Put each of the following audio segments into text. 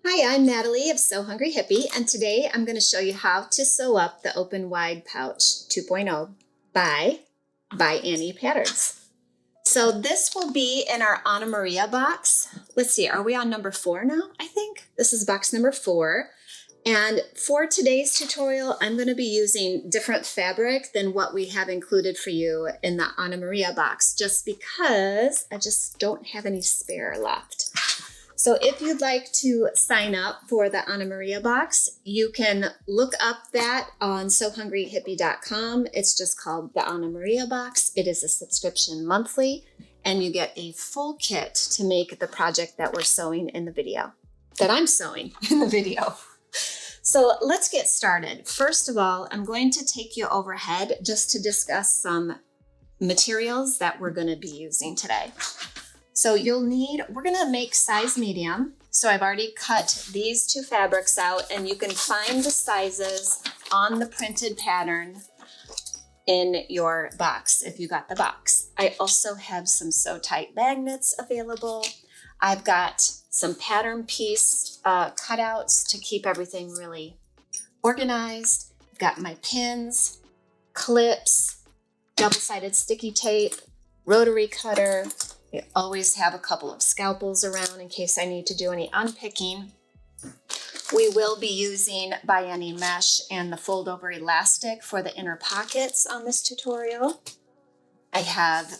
Hi, I'm Natalie of Sew Hungry Hippie, and today I'm going to show you how to sew up the Open Wide Pouch 2.0 by Annie Patterns. So this will be in our Anna Maria box. Let's see, are we on number 4 now? I think this is box number 4. And for today's tutorial, I'm going to be using different fabric than what we have included for you in the Anna Maria box, just because I just don't have any spare left. So if you'd like to sign up for the Anna Maria box, you can look up that on sewhungryhippie.com. It's just called the Anna Maria box. It is a subscription monthly, and you get a full kit to make the project that we're sewing in the video, that I'm sewing in the video. So let's get started. First of all, I'm going to take you overhead just to discuss some materials that we're going to be using today. So we're going to make size medium. So I've already cut these 2 fabrics out, and you can find the sizes on the printed pattern in your box if you got the box. I also have some Sew Tight magnets available. I've got some pattern piece cutouts to keep everything really organized. I've got my pins, clips, double-sided sticky tape, rotary cutter. I always have a couple of scalpels around in case I need to do any unpicking. We will be using by Annie mesh and the fold over elastic for the inner pockets on this tutorial. I have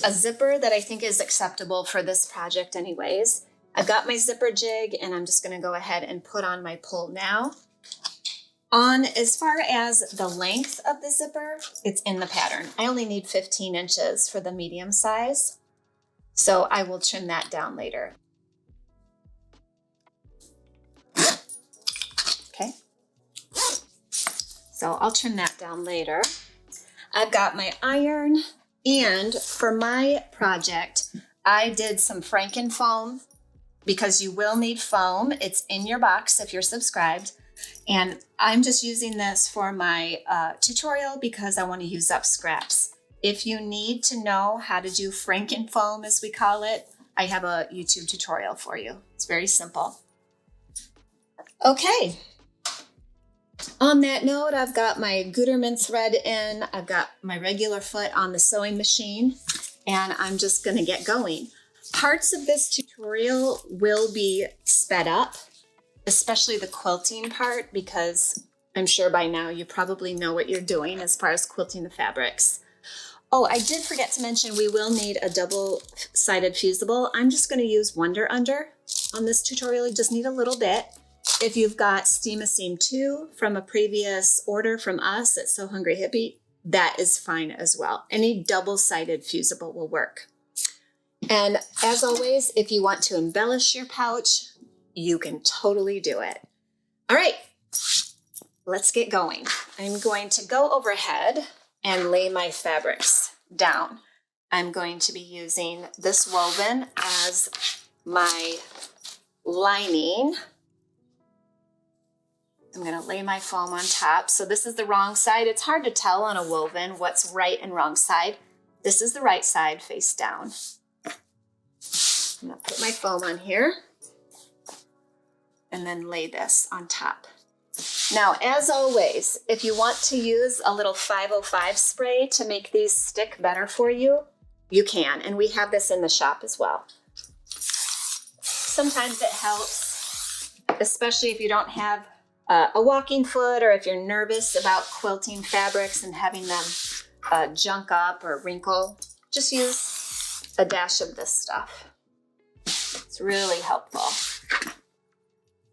a zipper that I think is acceptable for this project anyways. I've got my zipper jig, and I'm just going to go ahead and put on my pull now. As far as the length of the zipper, it's in the pattern. I only need 15 inches for the medium size. So I will trim that down later. Okay. So I'll trim that down later. I've got my iron, and for my project, I did some Franken-foam because you will need foam. It's in your box if you're subscribed. And I'm just using this for my tutorial because I want to use up scraps. If you need to know how to do Franken-foam, as we call it, I have a YouTube tutorial for you. It's very simple. Okay. On that note, I've got my Gutermann thread in. I've got my regular foot on the sewing machine, and I'm just going to get going. Parts of this tutorial will be sped up, especially the quilting part, because I'm sure by now you probably know what you're doing as far as quilting the fabrics. Oh, I did forget to mention we will need a double-sided fusible. I'm just going to use Wonder Under on this tutorial. You just need a little bit. If you've got Steam a Seam 2 from a previous order from us at Sew Hungry Hippie, that is fine as well. Any double-sided fusible will work. And as always, if you want to embellish your pouch, you can totally do it. All right, let's get going. I'm going to go overhead and lay my fabrics down. I'm going to be using this woven as my lining. I'm going to lay my foam on top. So this is the wrong side. It's hard to tell on a woven what's right and wrong side. This is the right side face down. I'm going to put my foam on here and then lay this on top. Now, as always, if you want to use a little 505 spray to make these stick better for you, you can. And we have this in the shop as well. Sometimes it helps, especially if you don't have a walking foot, or if you're nervous about quilting fabrics and having them junk up or wrinkle. Just use a dash of this stuff. It's really helpful.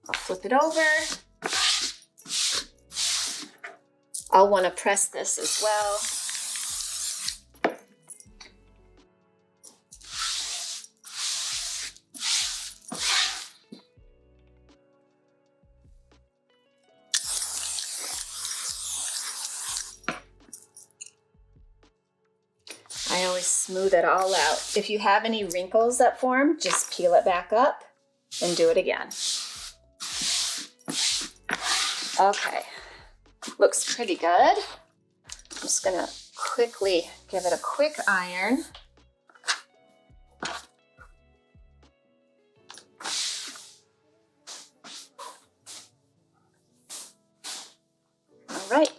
I'll flip it over. I'll want to press this as well. I always smooth it all out. If you have any wrinkles that form, just peel it back up and do it again. Okay. Looks pretty good. I'm just gonna quickly give it a quick iron. right.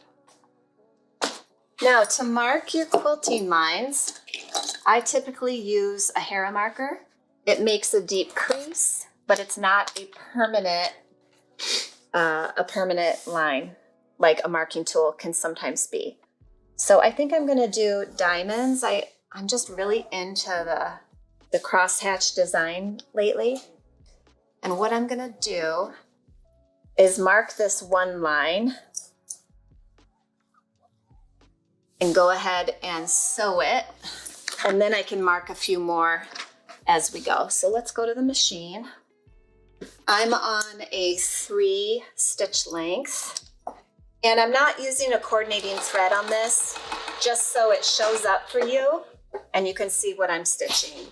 Now to mark your quilting lines, I typically use a Hera marker. It makes a deep crease, but it's not a permanent line like a marking tool can sometimes be. So I think I'm gonna do diamonds. I'm just really into the crosshatch design lately. And what I'm gonna do is mark this one line and go ahead and sew it. And then I can mark a few more as we go. So let's go to the machine. I'm on a 3 stitch length, and I'm not using a coordinating thread on this, just so it shows up for you and you can see what I'm stitching.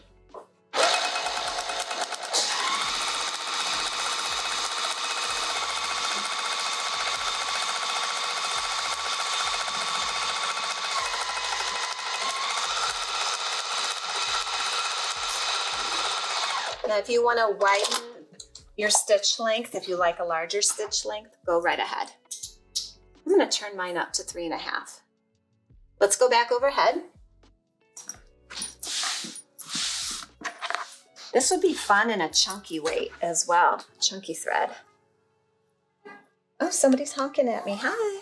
Now, if you want to widen your stitch length, if you like a larger stitch length, go right ahead. I'm going to turn mine up to 3.5. Let's go back overhead. This would be fun in a chunky weight as well, chunky thread. Oh, somebody's honking at me. Hi.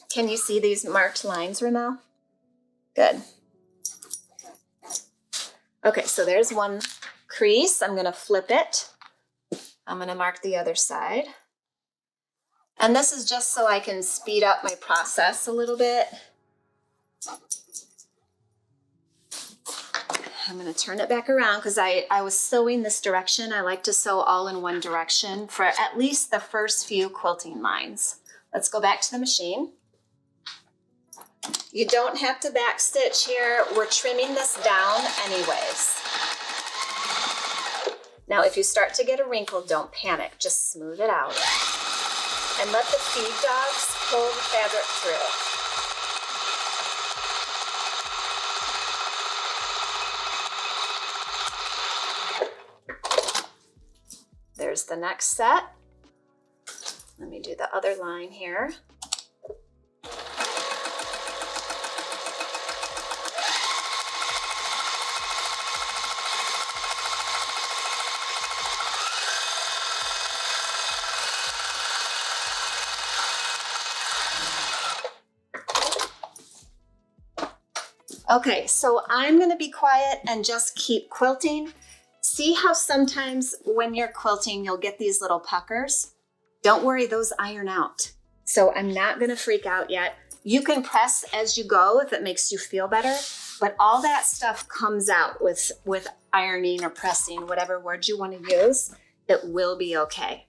Can you see these marked lines, Ramel? Good. Okay, so there's one crease. I'm going to flip it. I'm going to mark the other side. And this is just so I can speed up my process a little bit. I'm going to turn it back around because I was sewing this direction. I like to sew all in one direction for at least the first few quilting lines. Let's go back to the machine. You don't have to back stitch here. We're trimming this down anyways. Now, if you start to get a wrinkle, don't panic. Just smooth it out. And let the feed dogs pull the fabric through. There's the next set. Let me do the other line here. Okay, so I'm going to be quiet and just keep quilting. See how sometimes when you're quilting, you'll get these little puckers? Don't worry, those iron out. So I'm not going to freak out yet. You can press as you go if it makes you feel better, but all that stuff comes out with ironing or pressing, whatever word you want to use. It will be okay.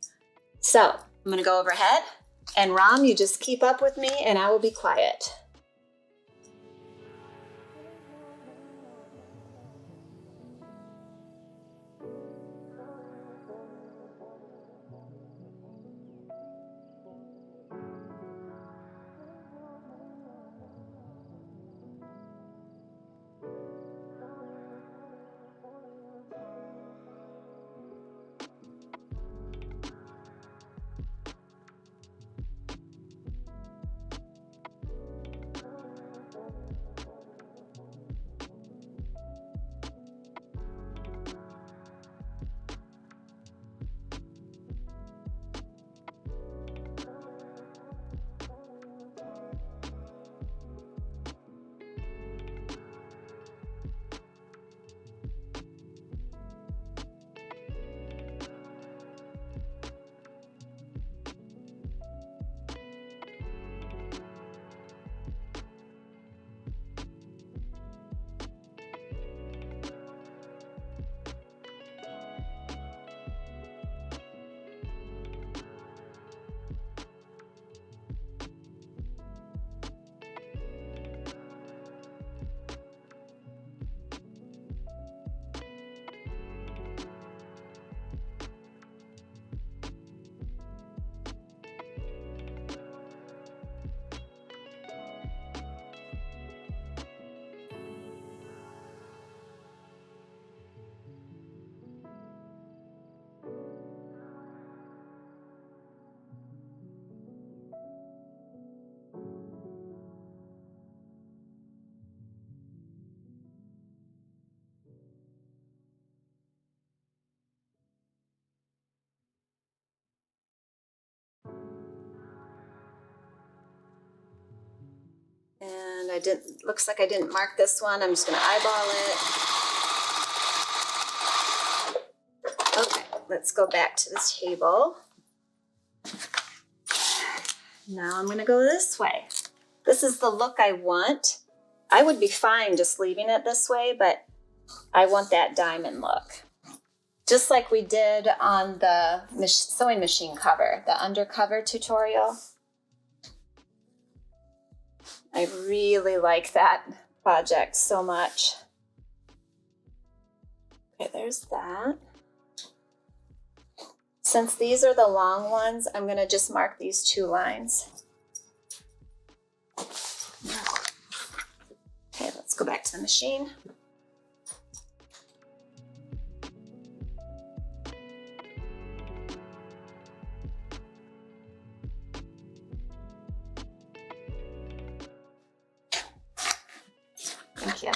So I'm going to go overhead, and Ram, you just keep up with me and I will be quiet. looks like I didn't mark this one. I'm just gonna eyeball it. Okay, let's go back to the table. Now I'm gonna go this way. This is the look I want. I would be fine just leaving it this way, but I want that diamond look. Just like we did on the sewing machine cover, the undercover tutorial. I really like that project so much. Okay, there's that. Since these are the long ones, I'm gonna just mark these 2 lines. Okay, let's go back to the machine. Thank you.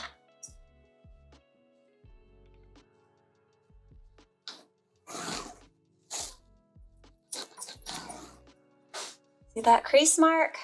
See that crease mark?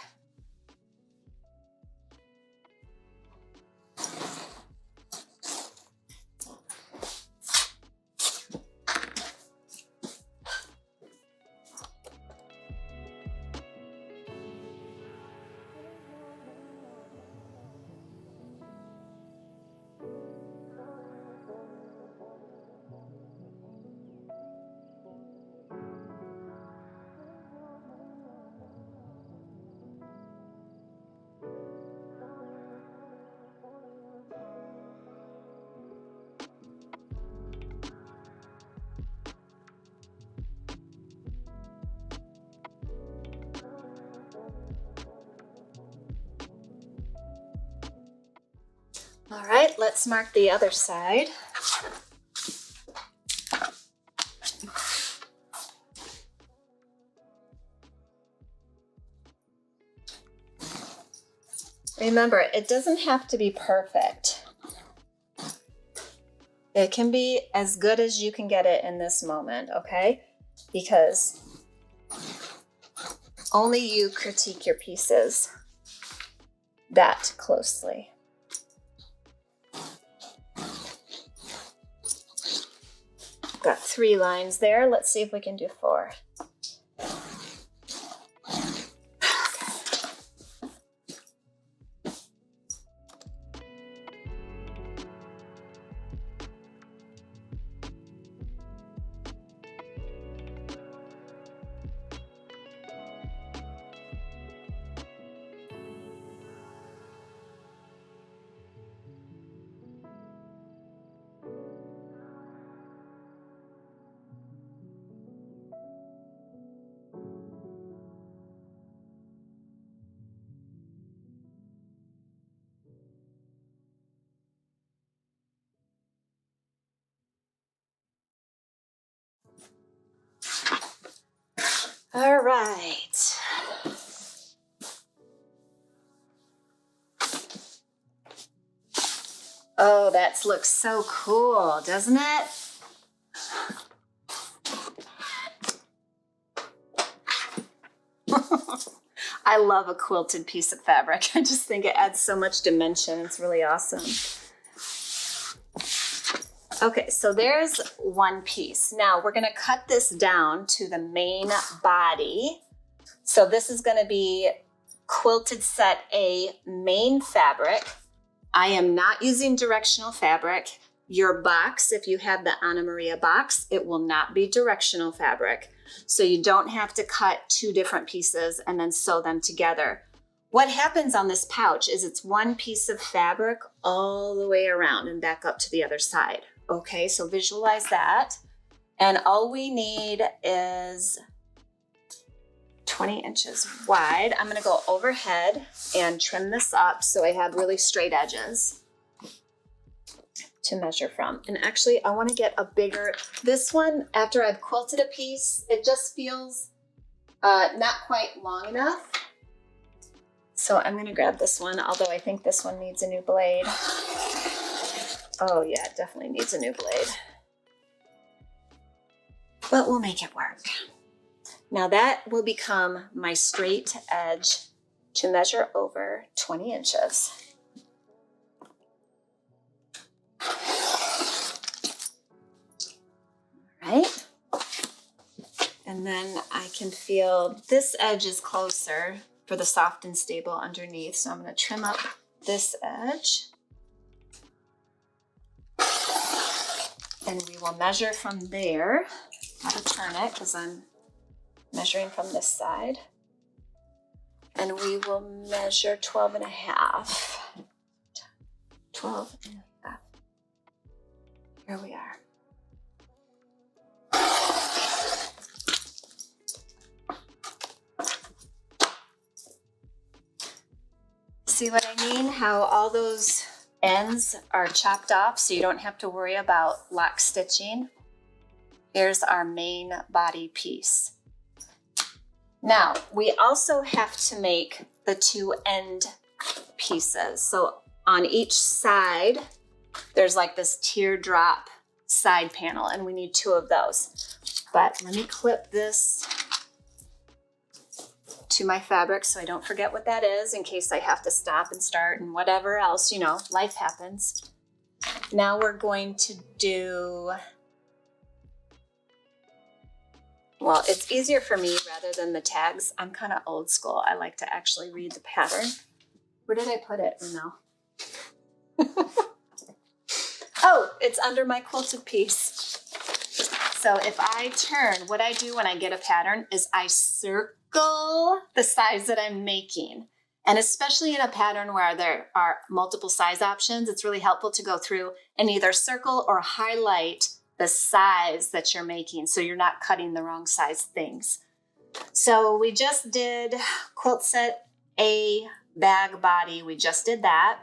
All right, let's mark the other side. Remember, it doesn't have to be perfect. It can be as good as you can get it in this moment, okay? Because only you critique your pieces that closely. Got 3 lines there. Let's see if we can do 4. All right. Oh, that looks so cool, doesn't it? I love a quilted piece of fabric. I just think it adds so much dimension. It's really awesome. Okay, so there's one piece. Now we're gonna cut this down to the main body. So this is gonna be quilted set A main fabric. I am not using directional fabric. Your box, if you have the Anna Maria box, it will not be directional fabric. So you don't have to cut 2 different pieces and then sew them together. What happens on this pouch is it's one piece of fabric all the way around and back up to the other side. Okay, so visualize that. And all we need is 20 inches wide. I'm gonna go overhead and trim this up so I have really straight edges to measure from. And actually I wanna get a bigger, this one, after I've quilted a piece, it just feels not quite long enough. So I'm gonna grab this one, although I think this one needs a new blade. Oh yeah, it definitely needs a new blade. But we'll make it work. Now that will become my straight edge to measure over 20 inches. And then I can feel this edge is closer for the soft and stable underneath. So I'm going to trim up this edge. And we will measure from there. Gotta turn it because I'm measuring from this side. And we will measure 12 and a half. 12 and a half. Here we are. See what I mean? How all those ends are chopped off so you don't have to worry about lock stitching. Here's our main body piece. Now, we also have to make the two end pieces. So on each side, there's like this teardrop side panel, and we need two of those. But let me clip this to my fabric so I don't forget what that is in case I have to stop and start and whatever else, you know, life happens. Now we're going to do, well, it's easier for me rather than the tags. I'm kind of old school. I like to actually read the pattern. Where did I put it? No. Oh, it's under my quilted piece. So if I turn, what I do when I get a pattern is I circle the size that I'm making. And especially in a pattern where there are multiple size options, it's really helpful to go through and either circle or highlight the size that you're making so you're not cutting the wrong size things. So we just did quilt set A, bag body. We just did that.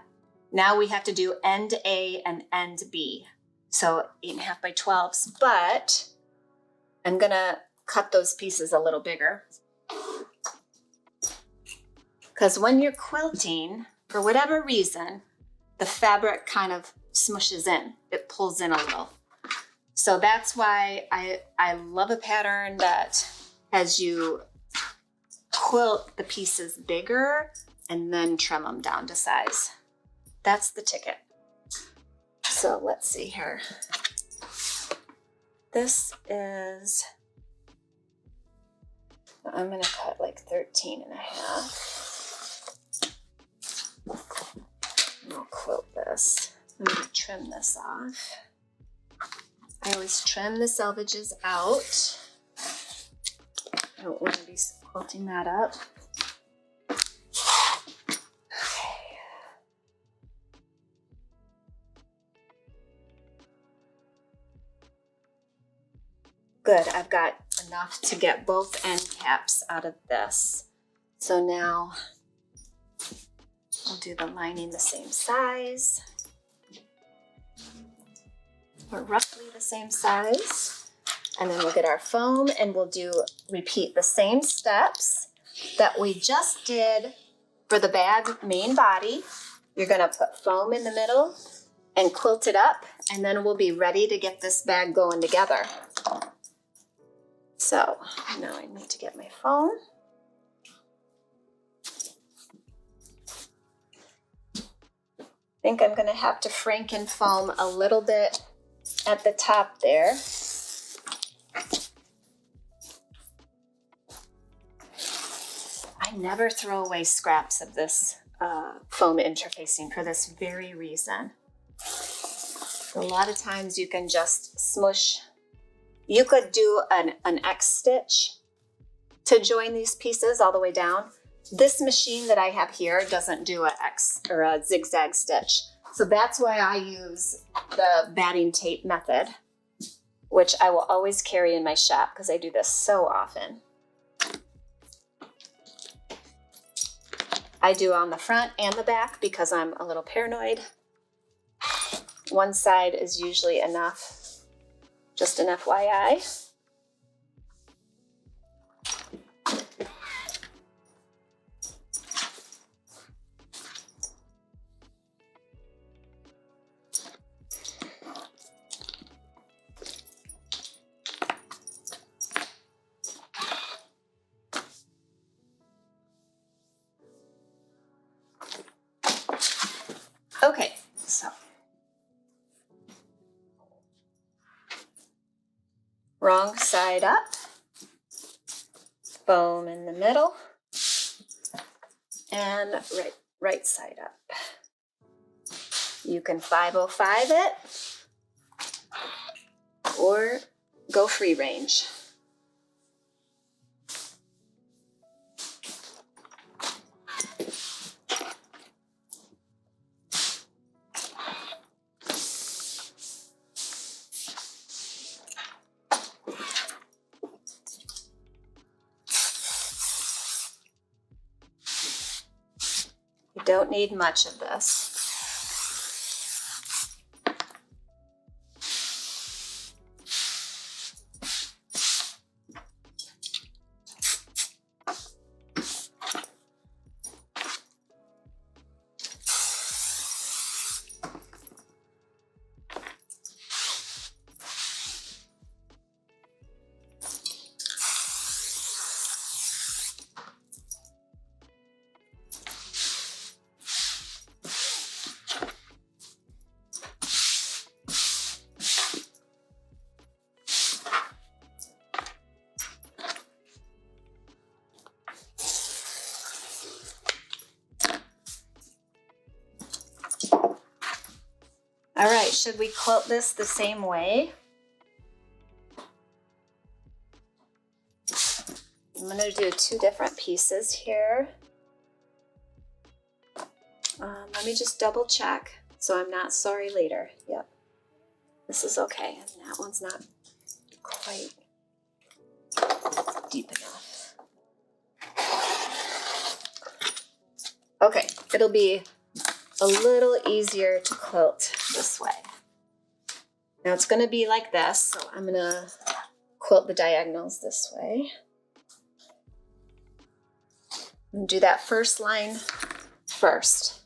Now we have to do end A and end B. So 8.5 by 12s, but I'm gonna cut those pieces a little bigger. Because when you're quilting, for whatever reason, the fabric kind of smushes in. It pulls in a little. So that's why I love a pattern that has you quilt the pieces bigger and then trim them down to size. That's the ticket. So let's see here. This is, I'm gonna cut like 13 and a half. I'll quilt this. I'm gonna trim this off. I always trim the selvages out. I don't want to be quilting that up. Okay. Good, I've got enough to get both end caps out of this. So now I'll do the lining the same size, or roughly the same size. And then we'll get our foam and we'll repeat the same steps that we just did for the bag main body. You're gonna put foam in the middle and quilt it up, and then we'll be ready to get this bag going together. So now I need to get my foam. I think I'm gonna have to Franken foam a little bit at the top there. I never throw away scraps of this foam interfacing for this very reason. A lot of times you can just smush. You could do an X stitch to join these pieces all the way down. This machine that I have here doesn't do an X or a zigzag stitch. So that's why I use the batting tape method, which I will always carry in my shop because I do this so often. I do on the front and the back because I'm a little paranoid. One side is usually enough, just an FYI. Okay, so wrong side up. foam in the middle, and right side up. You can 505 it or go free range. You don't need much of this. All right, should we quilt this the same way? I'm going to do 2 different pieces here. Let me just double check so I'm not sorry later. Yep, this is okay. And that one's not quite deep enough. Okay, it'll be a little easier to quilt this way. Now it's going to be like this, so I'm going to quilt the diagonals this way. And do that first line first.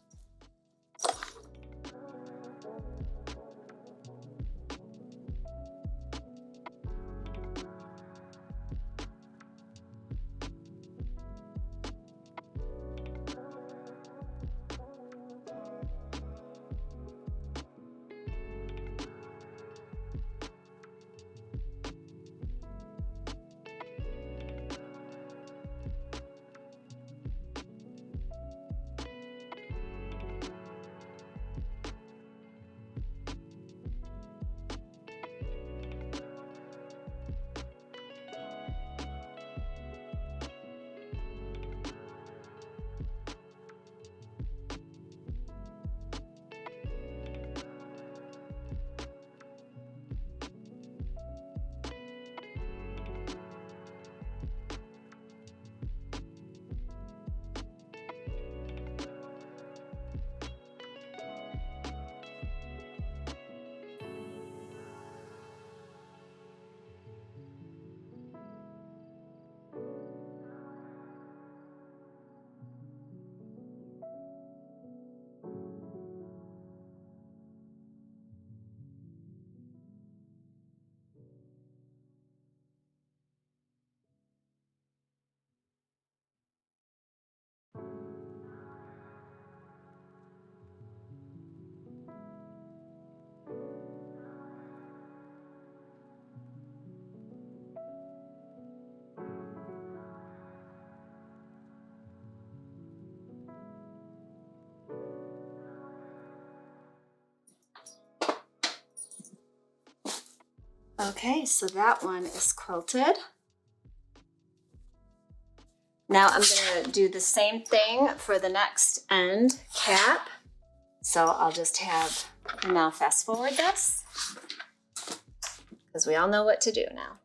Okay, so that one is quilted. Now I'm going to do the same thing for the next end cap. So I'll just have, now fast forward this, because we all know what to do now.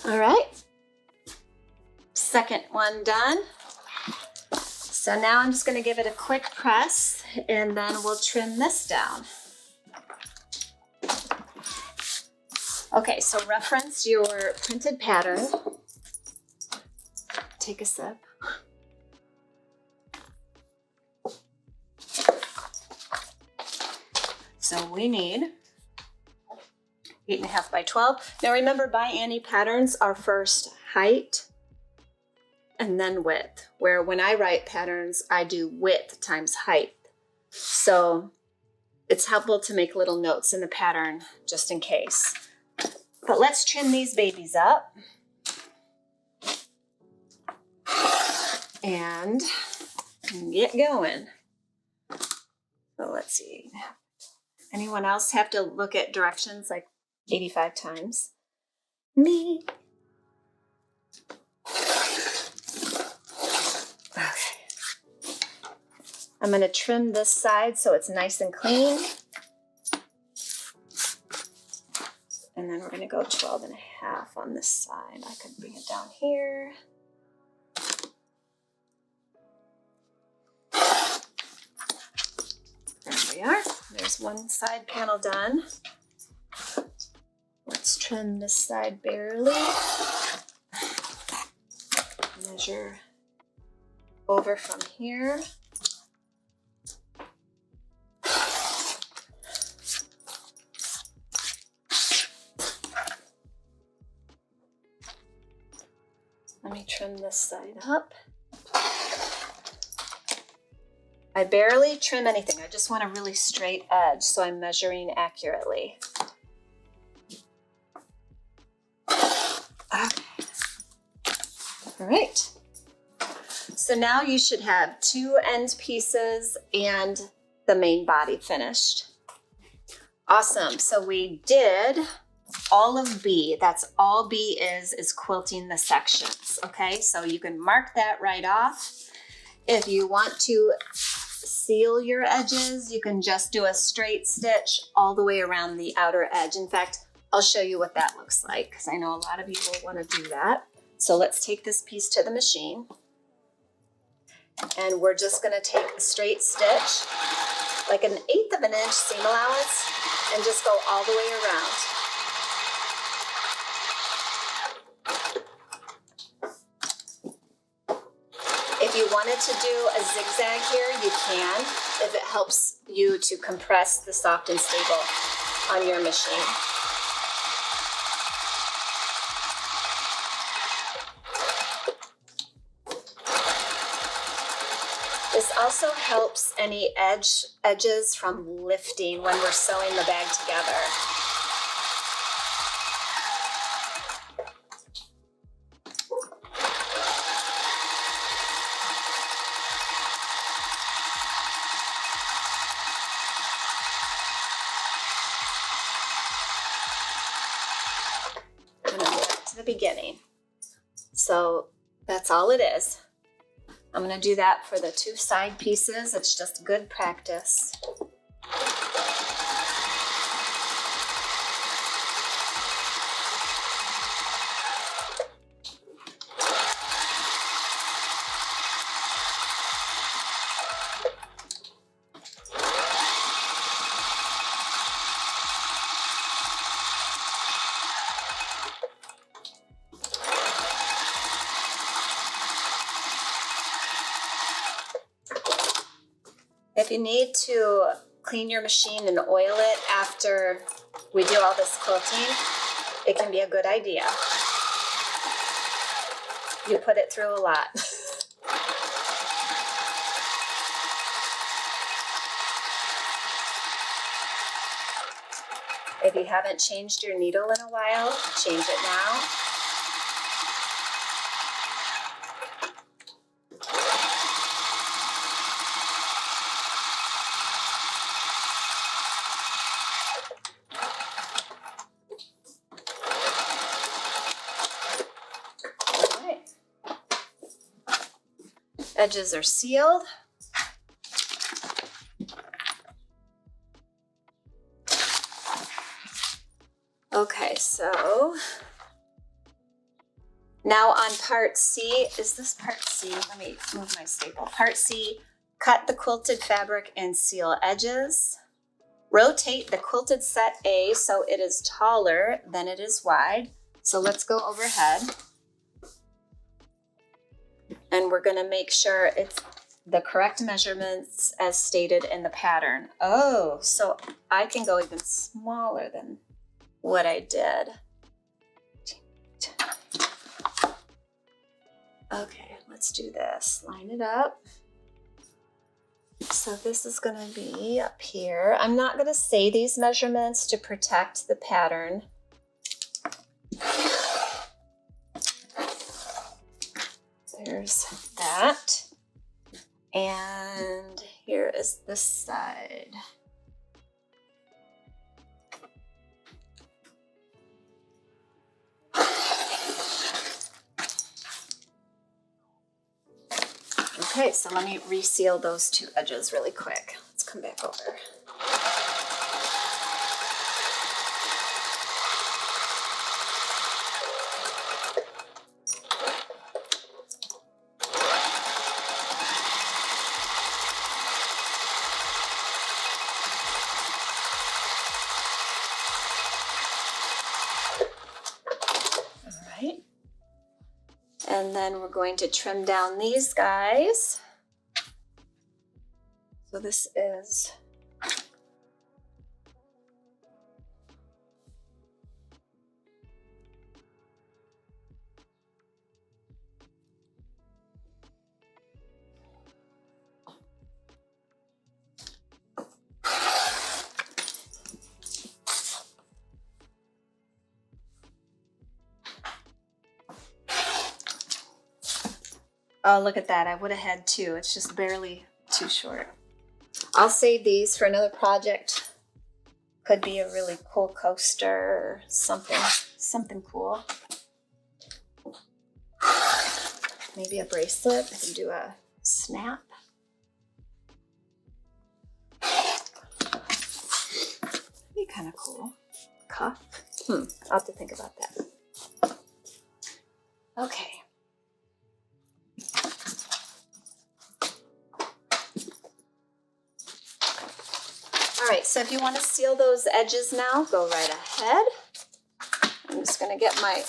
All right, second one done. So now I'm just going to give it a quick press and then we'll trim this down. Okay, so reference your printed pattern. Take a sip. So we need 8.5 by 12. Now remember, by Annie patterns are first height and then width, where when I write patterns, I do width times height. So it's helpful to make little notes in the pattern just in case. But let's trim these babies up. And get going. So let's see. Anyone else have to look at directions like 85 times? Me. Okay. I'm going to trim this side so it's nice and clean. And then we're going to go 12.5 on this side. I could bring it down here. There we are. There's one side panel done. Let's trim this side barely. Measure over from here. Let me trim this side up. I barely trim anything. I just want a really straight edge, so I'm measuring accurately. Okay. All right. So now you should have 2 end pieces and the main body finished. Awesome. So we did all of B. That's all B is quilting the sections. Okay, so you can mark that right off. If you want to seal your edges, you can just do a straight stitch all the way around the outer edge. In fact, I'll show you what that looks like because I know a lot of you will want to do that. So let's take this piece to the machine. And we're just going to take a straight stitch, like 1/8 of an inch seam allowance, and just go all the way around. If you wanted to do a zigzag here, you can, if it helps you to compress the soft and stable on your machine. This also helps any edges from lifting when we're sewing the bag together. I'm going to go back to the beginning. So that's all it is. I'm going to do that for the 2 side pieces. It's just good practice. If you need to clean your machine and oil it after we do all this quilting, it can be a good idea. You put it through a lot. If you haven't changed your needle in a while, change it now. Edges are sealed. Okay, so Now on part C, is this part C? Let me move my staple. Part C, cut the quilted fabric and seal edges. Rotate the quilted set A so it is taller than it is wide. So let's go overhead. And we're gonna make sure it's the correct measurements as stated in the pattern. Oh, so I can go even smaller than what I did. Okay, let's do this. Line it up. So this is gonna be up here. I'm not gonna say these measurements to protect the pattern. There's that. And here is this side. Okay, so let me reseal those two edges really quick. Let's come back over. And then we're going to trim down these guys. So this is oh, look at that. I would have had two. It's just barely too short. I'll save these for another project. Could be a really cool coaster or something cool. Maybe a bracelet. I can do a snap. Be kind of cool. Cuff. I'll have to think about that. Okay. All right, so if you want to seal those edges now, go right ahead. I'm just going to get my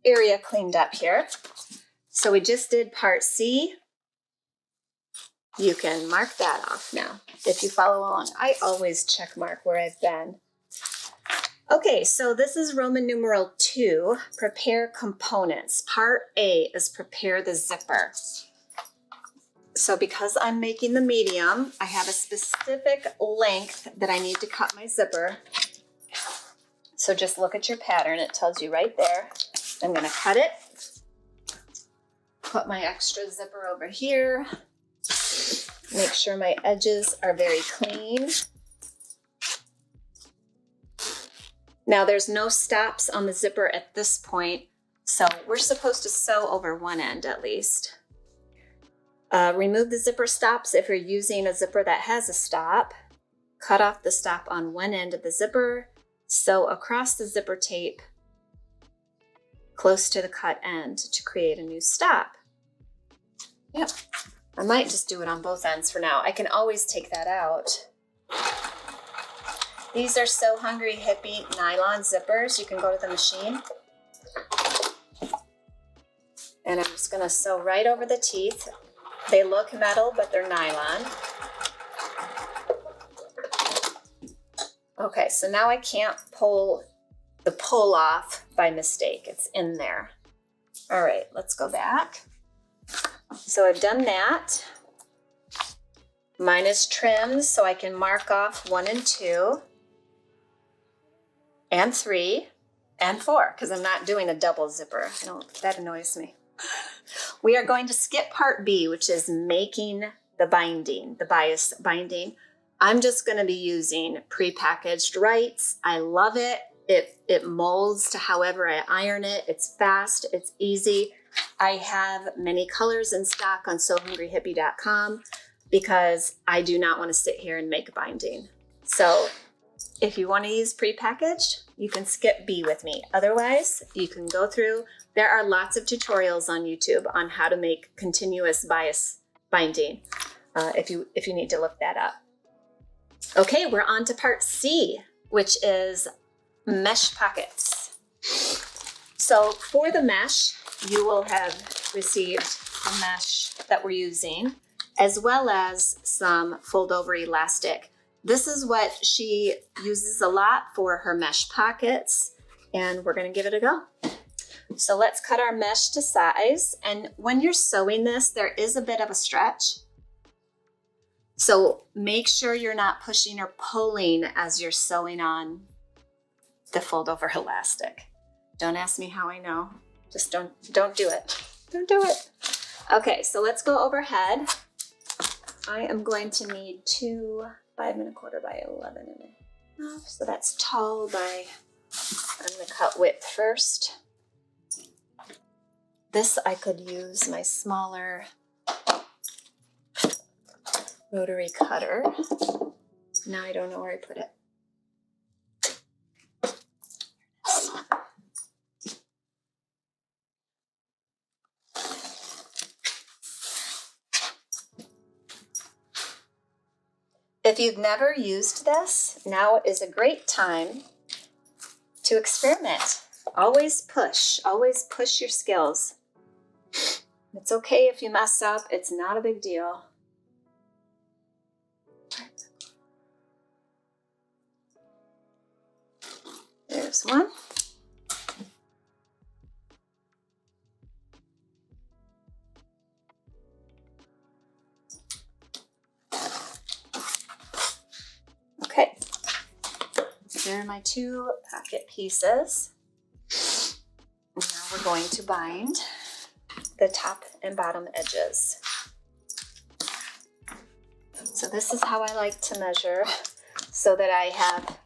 area cleaned up here. So we just did part C. You can mark that off now if you follow along. I always check mark where I've been. Okay, so this is Roman numeral 2, prepare components. Part A is prepare the zipper. So because I'm making the medium, I have a specific length that I need to cut my zipper. So just look at your pattern. It tells you right there. I'm going to cut it. Put my extra zipper over here. Make sure my edges are very clean. Now there's no stops on the zipper at this point, so we're supposed to sew over one end at least. Remove the zipper stops if you're using a zipper that has a stop. Cut off the stop on one end of the zipper. Sew across the zipper tape close to the cut end to create a new stop. Yep, I might just do it on both ends for now. I can always take that out. These are So Hungry Hippie nylon zippers. You can go to the machine. And I'm just gonna sew right over the teeth. They look metal, but they're nylon. Okay, so now I can't pull the pull off by mistake. It's in there. All right, let's go back. So I've done that. Mine is trimmed, so I can mark off 1 and 2, and 3, and 4, because I'm not doing a double zipper. That annoys me. We are going to skip part B, which is making the binding, the bias binding. I'm just going to be using prepackaged rights. I love it. It molds to however I iron it. It's fast. It's easy. I have many colors in stock on SoHungryHippie.com because I do not want to sit here and make binding. So If you want to use prepackaged, you can skip B with me. Otherwise, you can go through. There are lots of tutorials on YouTube on how to make continuous bias binding, if you need to look that up. Okay, we're on to part C, which is mesh pockets. So for the mesh, you will have received the mesh that we're using, as well as some fold over elastic. This is what she uses a lot for her mesh pockets, and we're gonna give it a go. So let's cut our mesh to size. And when you're sewing this, there is a bit of a stretch. So make sure you're not pushing or pulling as you're sewing on the fold over elastic. Don't ask me how I know. Just don't do it. Don't do it. Okay, so let's go overhead. I am going to need 2 5 1/4 by 11 1/2. So that's tall by, I'm gonna cut width first. This I could use my smaller rotary cutter. Now I don't know where I put it. If you've never used this, now is a great time to experiment. Always push your skills. It's okay if you mess up, it's not a big deal. There's one. Okay, there are my 2 pocket pieces. And now we're going to bind the top and bottom edges. So this is how I like to measure, so that I have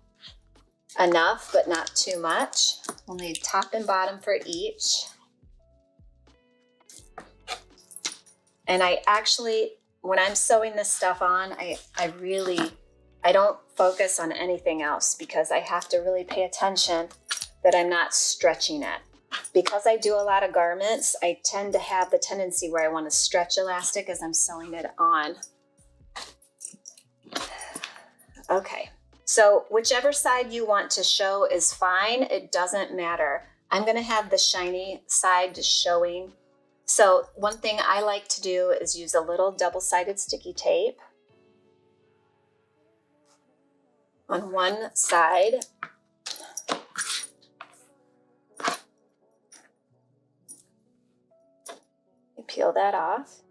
enough but not too much. We'll need top and bottom for each. And I actually, when I'm sewing this stuff on, I don't focus on anything else, because I have to really pay attention that I'm not stretching it. Because I do a lot of garments, I tend to have the tendency where I want to stretch elastic as I'm sewing it on. Okay, so whichever side you want to show is fine. It doesn't matter. I'm going to have the shiny side showing. So one thing I like to do is use a little double-sided sticky tape on one side. You peel that off.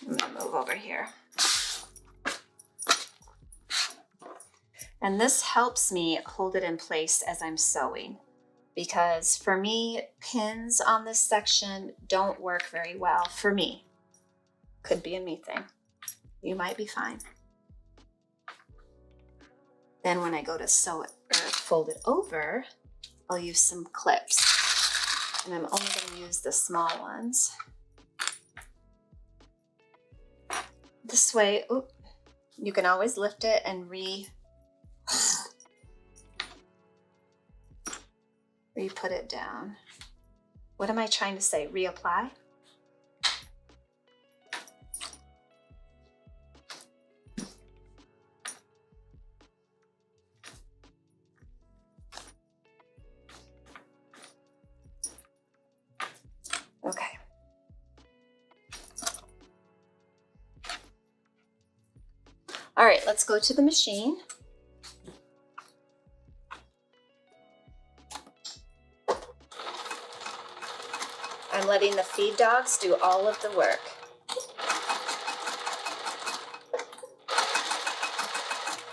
I'm going to move over here. And this helps me hold it in place as I'm sewing, because for me, pins on this section don't work very well for me. Could be a me thing. You might be fine. Then when I go to sew it or fold it over, I'll use some clips. And I'm only going to use the small ones. This way, you can always lift it and re-put it down. What am I trying to say? Reapply? Okay. All right, let's go to the machine. I'm letting the feed dogs do all of the work.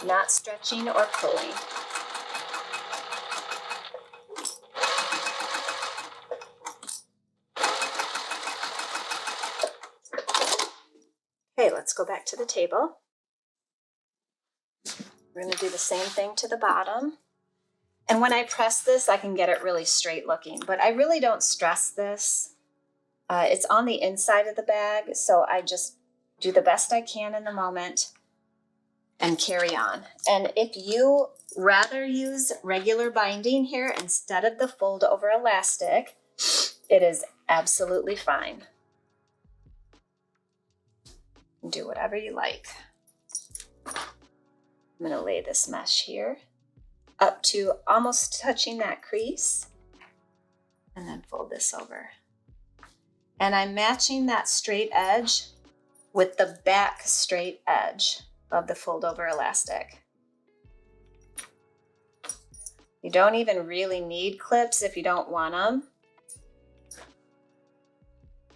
Not stretching or pulling. Okay, let's go back to the table. We're going to do the same thing to the bottom. And when I press this, I can get it really straight looking, but I really don't stress this. It's on the inside of the bag, so I just do the best I can in the moment and carry on. And if you rather use regular binding here instead of the fold over elastic, it is absolutely fine. Do whatever you like. I'm going to lay this mesh here up to almost touching that crease and then fold this over. And I'm matching that straight edge with the back straight edge of the fold over elastic. You don't even really need clips if you don't want them.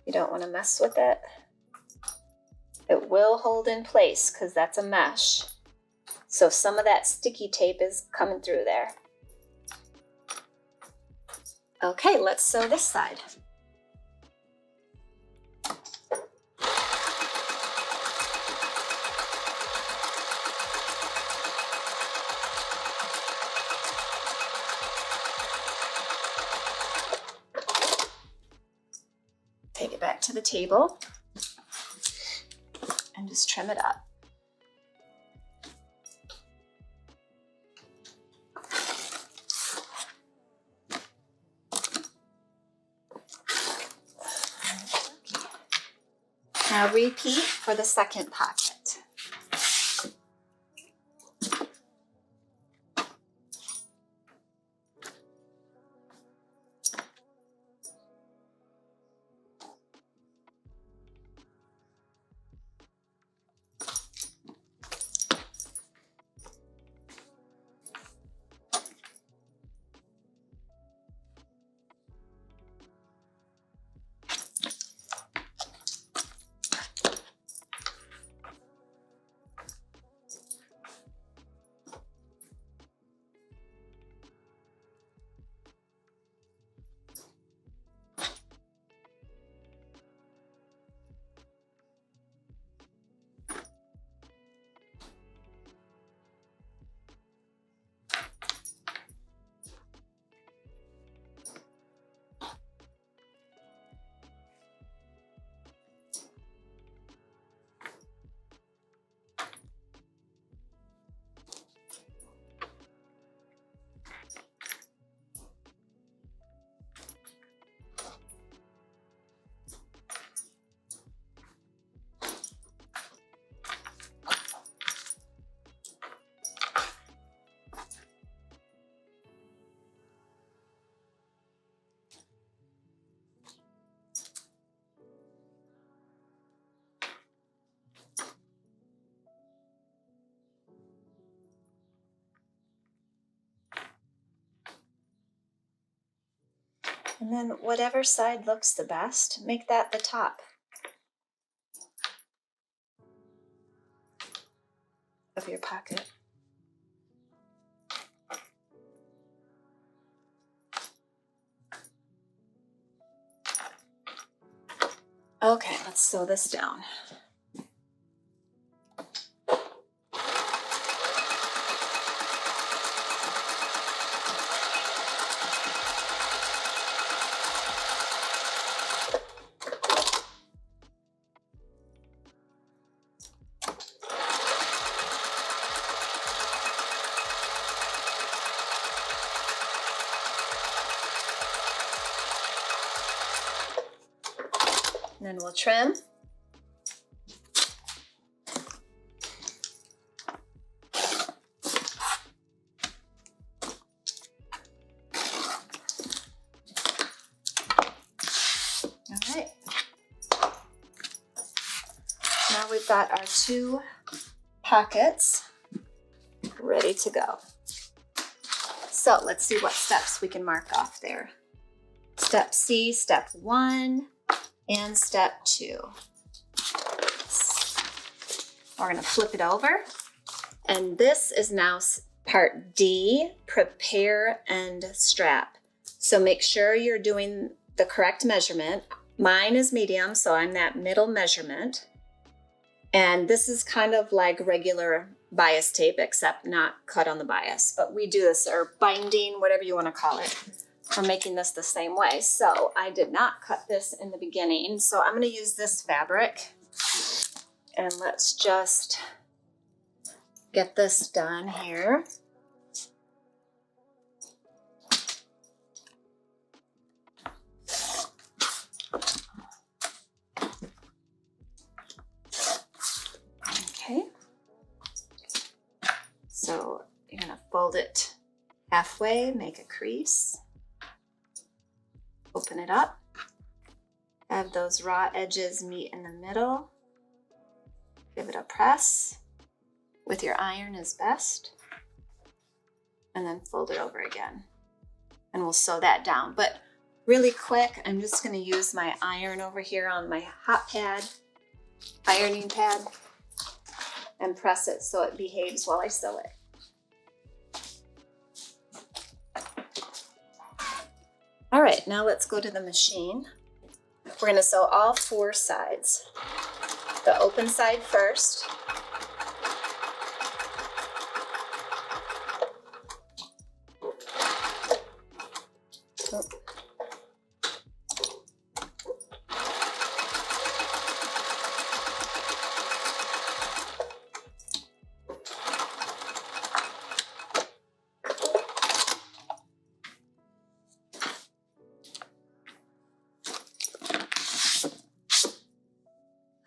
You don't want to mess with it. It will hold in place because that's a mesh. So some of that sticky tape is coming through there. Okay, let's sew this side. Take it back to the table and just trim it up. Now repeat for the second pocket. And then whatever side looks the best, make that the top of your pocket. Okay, let's sew this down. And then we'll trim. All right. Now we've got our 2 pockets ready to go. So let's see what steps we can mark off there. Step C, step 1, and step 2. We're going to flip it over. And this is now part D, prepare and strap. So make sure you're doing the correct measurement. Mine is medium, so I'm that middle measurement. And this is kind of like regular bias tape, except not cut on the bias. But we do this, or binding, whatever you want to call it. for making this the same way. So I did not cut this in the beginning. So I'm going to use this fabric, and let's just get this done here. Okay. So you're going to fold it halfway, make a crease, open it up, have those raw edges meet in the middle, give it a press with your iron is best, and then fold it over again. And we'll sew that down. But really quick, I'm just going to use my iron over here on my hot pad, ironing pad, and press it so it behaves while I sew it. All right, now let's go to the machine. We're going to sew all 4 sides. The open side first.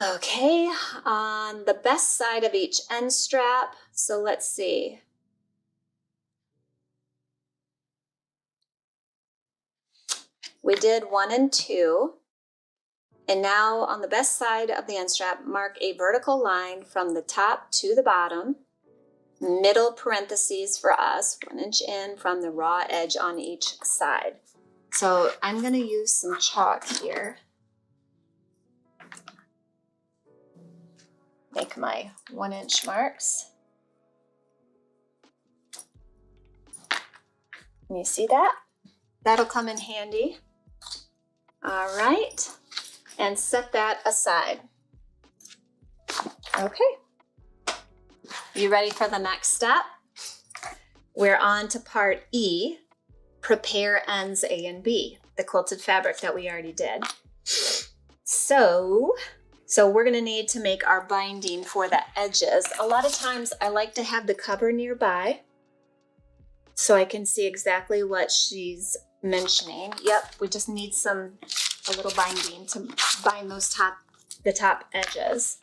Okay, on the best side of each end strap, so let's see. We did 1 and 2, and now on the best side of the end strap, mark a vertical line from the top to the bottom, middle parentheses for us, 1 inch in from the raw edge on each side. So I'm going to use some chalk here. Make my 1 inch marks. Can you see that? That'll come in handy. All right, and set that aside. Okay, you ready for the next step? We're on to part E, prepare ends A and B, the quilted fabric that we already did. So we're gonna need to make our binding for the edges. A lot of times I like to have the cover nearby so I can see exactly what she's mentioning. Yep, we just need a little binding to bind the top edges.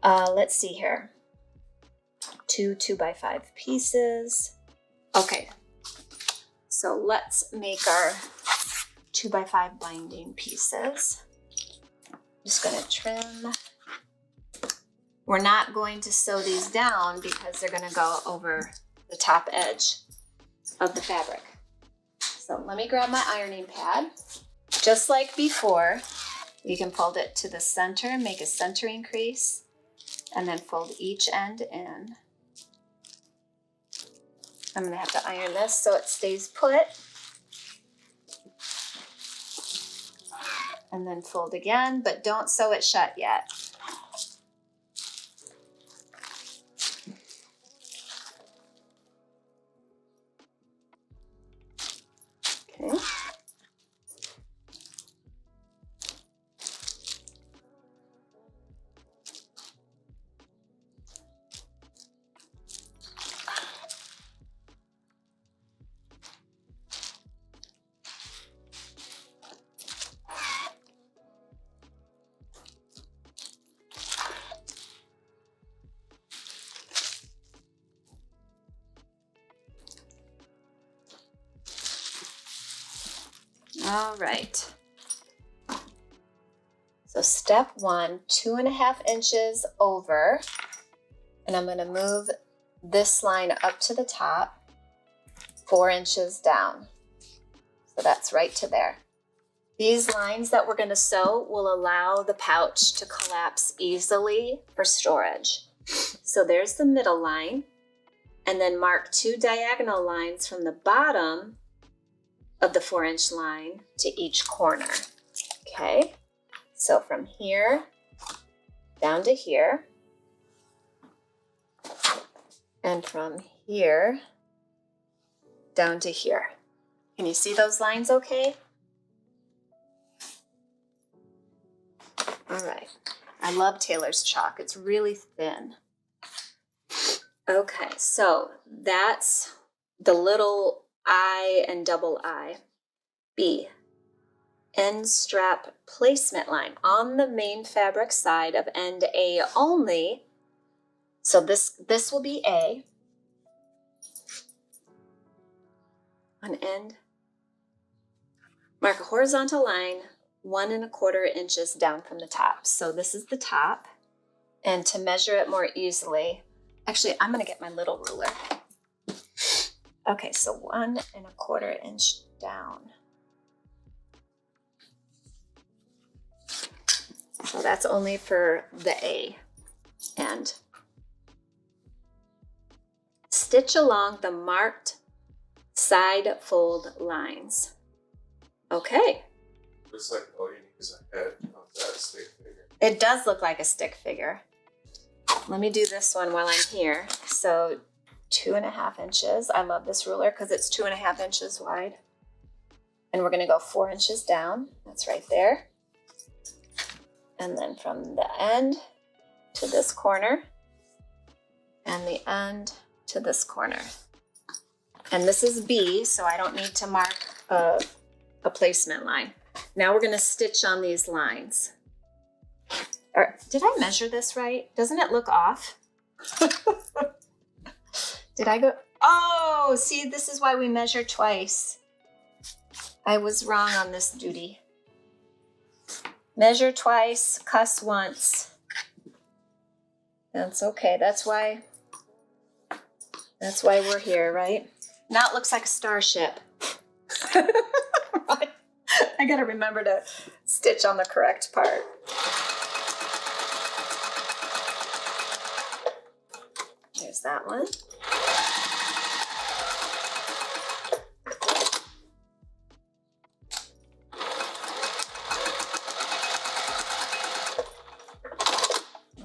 Let's see here. 2 2x5 pieces. Okay, so let's make our 2x5 binding pieces. Just going to trim. We're not going to sew these down because they're going to go over the top edge of the fabric. So let me grab my ironing pad. Just like before, you can fold it to the center, make a centering crease, and then fold each end in. I'm going to have to iron this so it stays put. And then fold again, but don't sew it shut yet. Okay. All right. So step 1, 2.5 inches over, and I'm going to move this line up to the top, 4 inches down. So that's right to there. These lines that we're going to sew will allow the pouch to collapse easily for storage. So there's the middle line, and then mark 2 diagonal lines from the bottom of the 4-inch line to each corner. Okay, so from here down to here, and from here down to here. Can you see those lines okay? All right. I love Taylor's chalk. It's really thin. Okay, so that's the little I and double I. B, end strap placement line on the main fabric side of end A only. So this will be A. On end, mark a horizontal line 1 1/4 inches down from the top. So this is the top. And to measure it more easily, actually, I'm going to get my little ruler. Okay, so 1 1/4 inch down. So that's only for the A end. Stitch along the marked side fold lines. Okay. Looks like all you need is a head of that stick figure. It does look like a stick figure. Let me do this one while I'm here. So 2 1/2 inches. I love this ruler because it's 2 1/2 inches wide. And we're going to go 4 inches down. That's right there. And then from the end to this corner and the end to this corner. And this is B, so I don't need to mark a placement line. Now we're going to stitch on these lines. Or, did I measure this right? Doesn't it look off? Did I go? Oh, see, this is why we measure twice. I was wrong on this duty. Measure twice, cuss once. That's okay. That's why we're here, right? Now it looks like a starship. I gotta remember to stitch on the correct part. There's that one.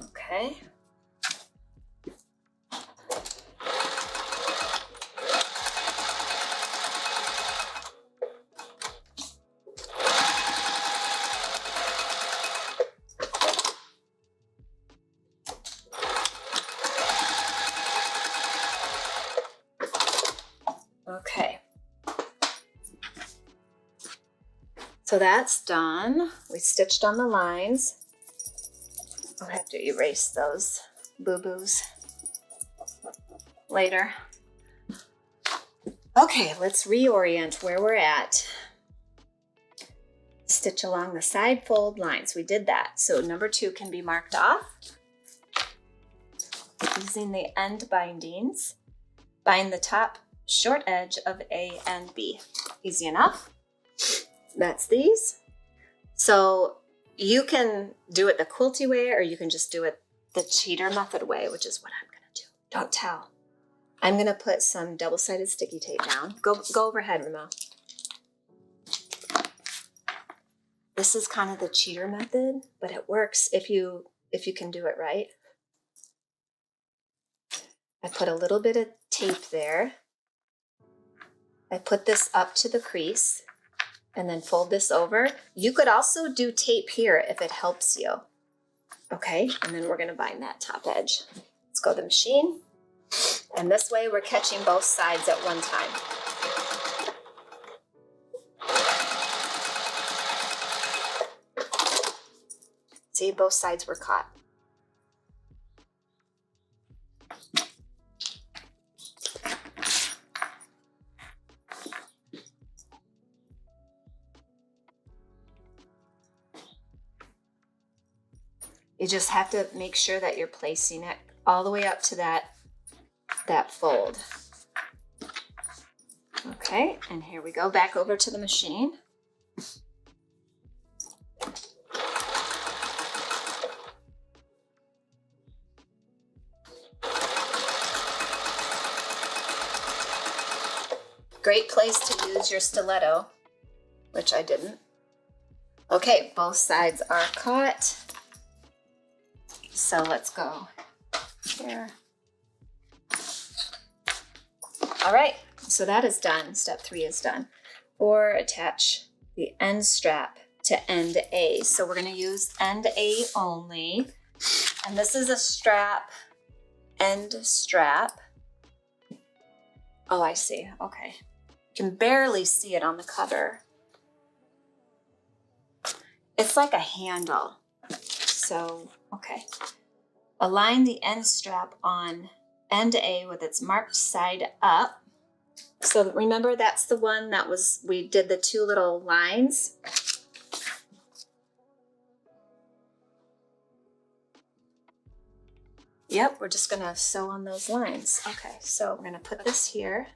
Okay. Okay. So that's done. We stitched on the lines. I'll have to erase those boo-boos later. Okay, let's reorient where we're at. Stitch along the side fold lines. We did that. So number 2 can be marked off. Using the end bindings, bind the top short edge of A and B. Easy enough. That's these. So you can do it the quilty way, or you can just do it the cheater method way, which is what I'm gonna do. Don't tell. I'm gonna put some double-sided sticky tape down. Go overhead, Remo. This is kind of the cheater method, but it works if you can do it right. I put a little bit of tape there. I put this up to the crease and then fold this over. You could also do tape here if it helps you. Okay, and then we're gonna bind that top edge. Let's go to the machine. And this way we're catching both sides at one time. See, both sides were caught. You just have to make sure that you're placing it all the way up to that fold. Okay, and here we go, back over to the machine. Great place to use your stiletto, which I didn't. Okay, both sides are caught. So let's go here. All right, so that is done. Step 3 is done. or attach the end strap to end A. So we're going to use end A only. And this is a strap, end strap. Oh, I see. Okay. You can barely see it on the cover. It's like a handle. So, okay. Align the end strap on end A with its marked side up. So remember, that's the one that we did the two little lines. Yep, we're just gonna sew on those lines. Okay, so we're gonna put this here.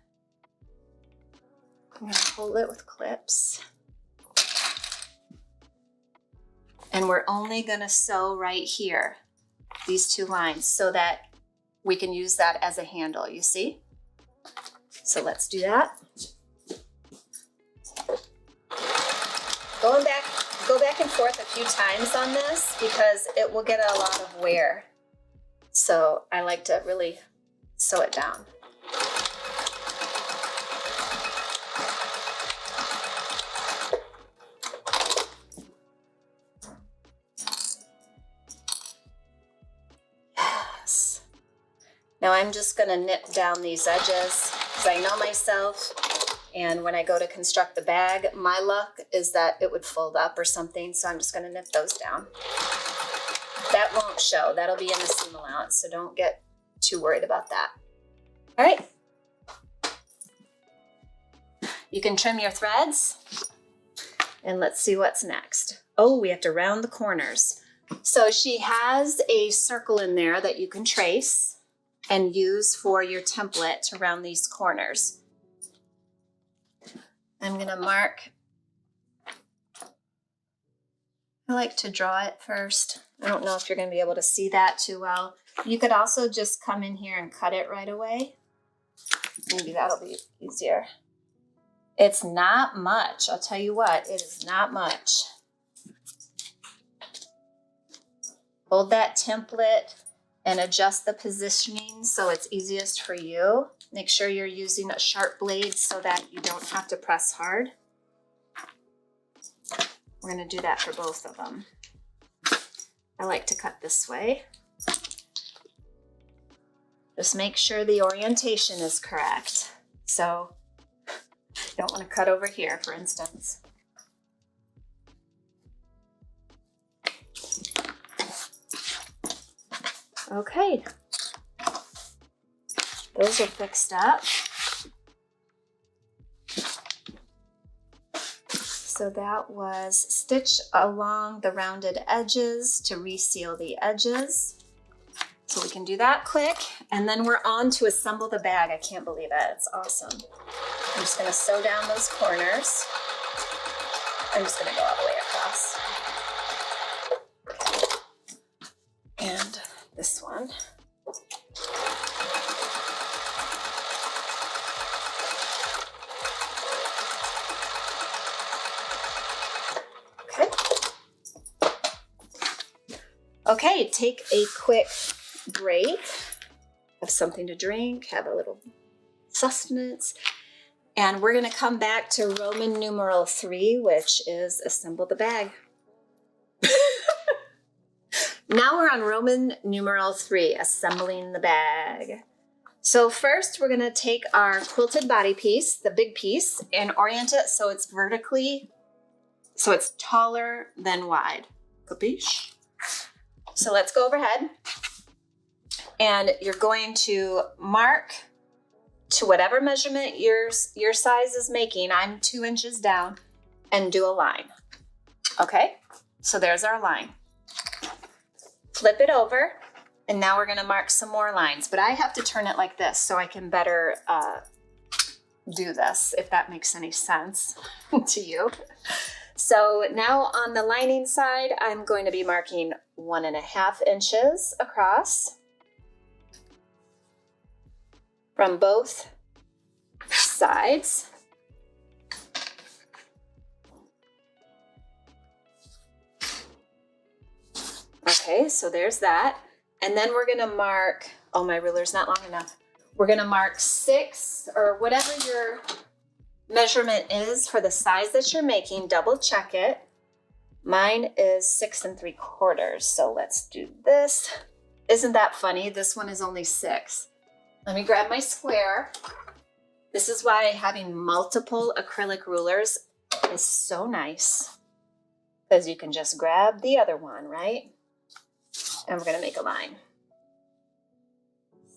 I'm gonna hold it with clips. And we're only gonna sew right here, these two lines, so that we can use that as a handle, you see? So let's do that. Go back and forth a few times on this because it will get a lot of wear. So I like to really sew it down. Yes. Now I'm just gonna nip down these edges because I know myself, and when I go to construct the bag, my luck is that it would fold up or something, so I'm just gonna nip those down. That won't show, that'll be in the seam allowance, so don't get too worried about that. All right. You can trim your threads, and let's see what's next. Oh, we have to round the corners. So she has a circle in there that you can trace and use for your template to round these corners. I'm gonna mark. I like to draw it first. I don't know if you're gonna be able to see that too well. You could also just come in here and cut it right away. Maybe that'll be easier. It's not much, I'll tell you what, it is not much. Hold that template and adjust the positioning so it's easiest for you. Make sure you're using a sharp blade so that you don't have to press hard. We're gonna do that for both of them. I like to cut this way. Just make sure the orientation is correct. So you don't want to cut over here, for instance. Okay, those are fixed up. So that was stitch along the rounded edges to reseal the edges. So we can do that quick, and then we're on to assemble the bag. I can't believe it, it's awesome. I'm just gonna sew down those corners. I'm just gonna go all the way across. Okay. And this one. Okay. Okay, take a quick break, have something to drink, have a little sustenance, and we're gonna come back to Roman numeral 3, which is assemble the bag. Now we're on Roman numeral 3, assembling the bag. So first we're gonna take our quilted body piece, the big piece, and orient it so it's vertically, so it's taller than wide. Capiche? So let's go overhead. And you're going to mark to whatever measurement your size is making. I'm 2 inches down, and do a line. Okay, so there's our line. Flip it over, and now we're gonna mark some more lines, but I have to turn it like this so I can better do this, if that makes any sense to you. So now on the lining side, I'm going to be marking 1.5 inches across from both sides. Okay, so there's that. And then we're gonna mark, oh, my ruler's not long enough. We're gonna mark 6 or whatever measurement is for the size that you're making. Double check it. Mine is 6 3/4. So let's do this. Isn't that funny? This one is only 6. Let me grab my square. This is why having multiple acrylic rulers is so nice, because you can just grab the other one, right? And we're going to make a line.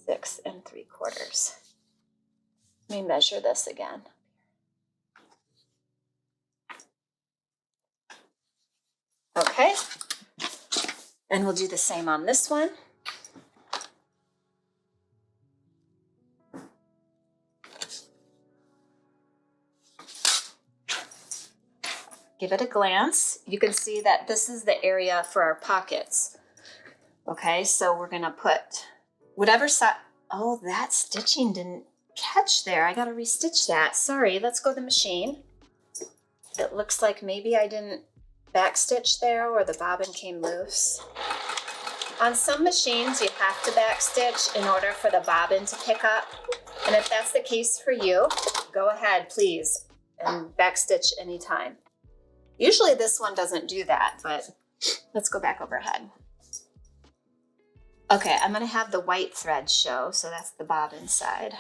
6 3/4. Let me measure this again. Okay. And we'll do the same on this one. Give it a glance. You can see that this is the area for our pockets. Okay, so we're gonna put whatever side. Oh, that stitching didn't catch there. I gotta restitch that. Sorry, let's go to the machine. It looks like maybe I didn't backstitch there, or the bobbin came loose. On some machines, you have to backstitch in order for the bobbin to pick up. And if that's the case for you, go ahead, please, and backstitch anytime. Usually this one doesn't do that, but let's go back overhead. Okay, I'm gonna have the white thread show, so that's the bobbin side.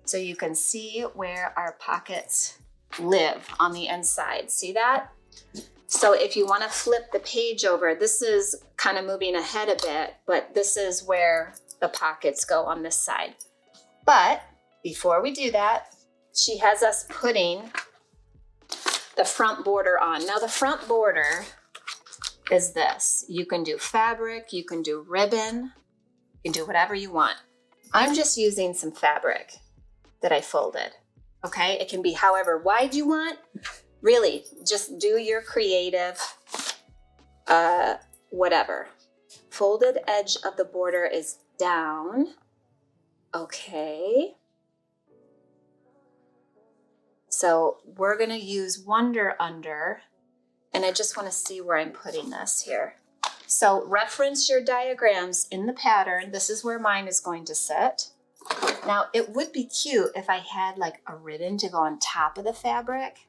So you can see where our pockets live on the inside. See that? So if you wanna flip the page over, this is kind of moving ahead a bit, but this is where the pockets go on this side. But before we do that, she has us putting the front border on. Now the front border is this. You can do fabric, you can do ribbon, you can do whatever you want. I'm just using some fabric that I folded, okay? It can be however wide you want. Really, just do your creative, whatever. Folded edge of the border is down, okay. So we're gonna use Wonder Under, and I just wanna see where I'm putting this here. So reference your diagrams in the pattern. This is where mine is going to sit. Now it would be cute if I had like a ribbon to go on top of the fabric.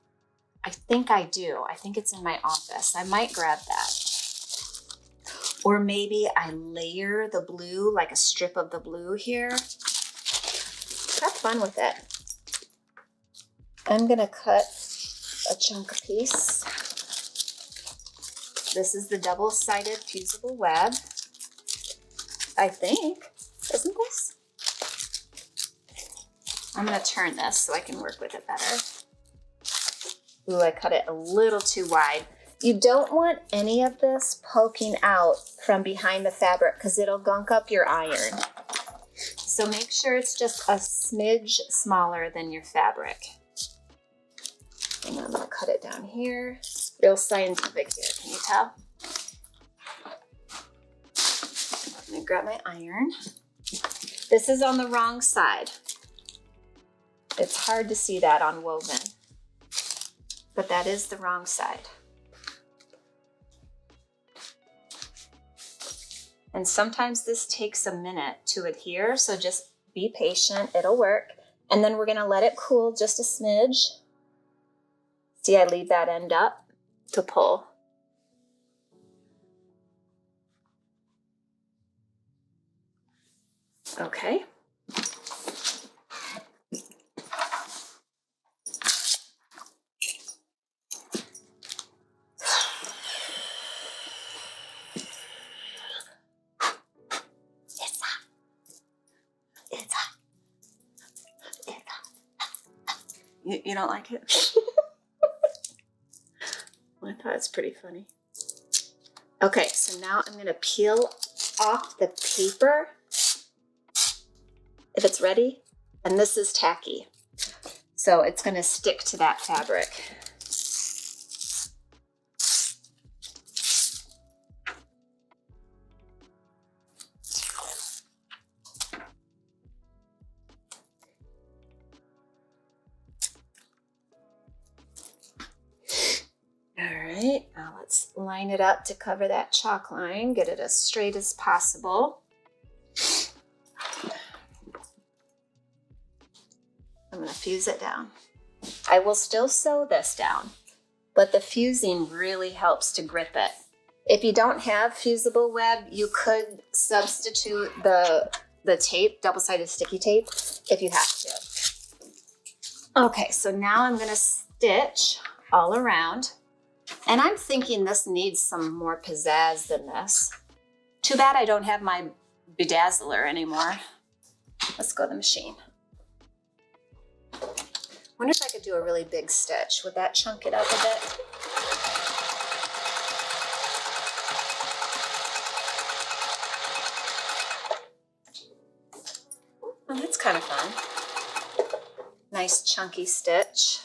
I think I do. I think it's in my office. I might grab that. Or maybe I layer the blue, like a strip of the blue here. Have fun with it. I'm gonna cut a chunk piece. This is the double-sided fusible web. I think, isn't this? I'm gonna turn this so I can work with it better. Ooh, I cut it a little too wide. You don't want any of this poking out from behind the fabric because it'll gunk up your iron. So make sure it's just a smidge smaller than your fabric. And I'm gonna cut it down here. Real scientific here, can you tell? Let me grab my iron. This is on the wrong side. It's hard to see that on woven, but that is the wrong side. And sometimes this takes a minute to adhere, so just be patient, it'll work. And then we're gonna let it cool just a smidge. See, I leave that end up to pull. Okay. You don't like it? I thought it's pretty funny. Okay, so now I'm gonna peel off the paper if it's ready, and this is tacky. So it's gonna stick to that fabric. Now let's line it up to cover that chalk line, get it as straight as possible. I'm going to fuse it down. I will still sew this down, but the fusing really helps to grip it. If you don't have fusible web, you could substitute the tape, double-sided sticky tape, if you have to. Okay, so now I'm going to stitch all around. And I'm thinking this needs some more pizzazz than this. Too bad I don't have my bedazzler anymore. Let's go to the machine. Wonder if I could do a really big stitch. Would that chunk it up a bit? Oh, that's kind of fun. Nice chunky stitch.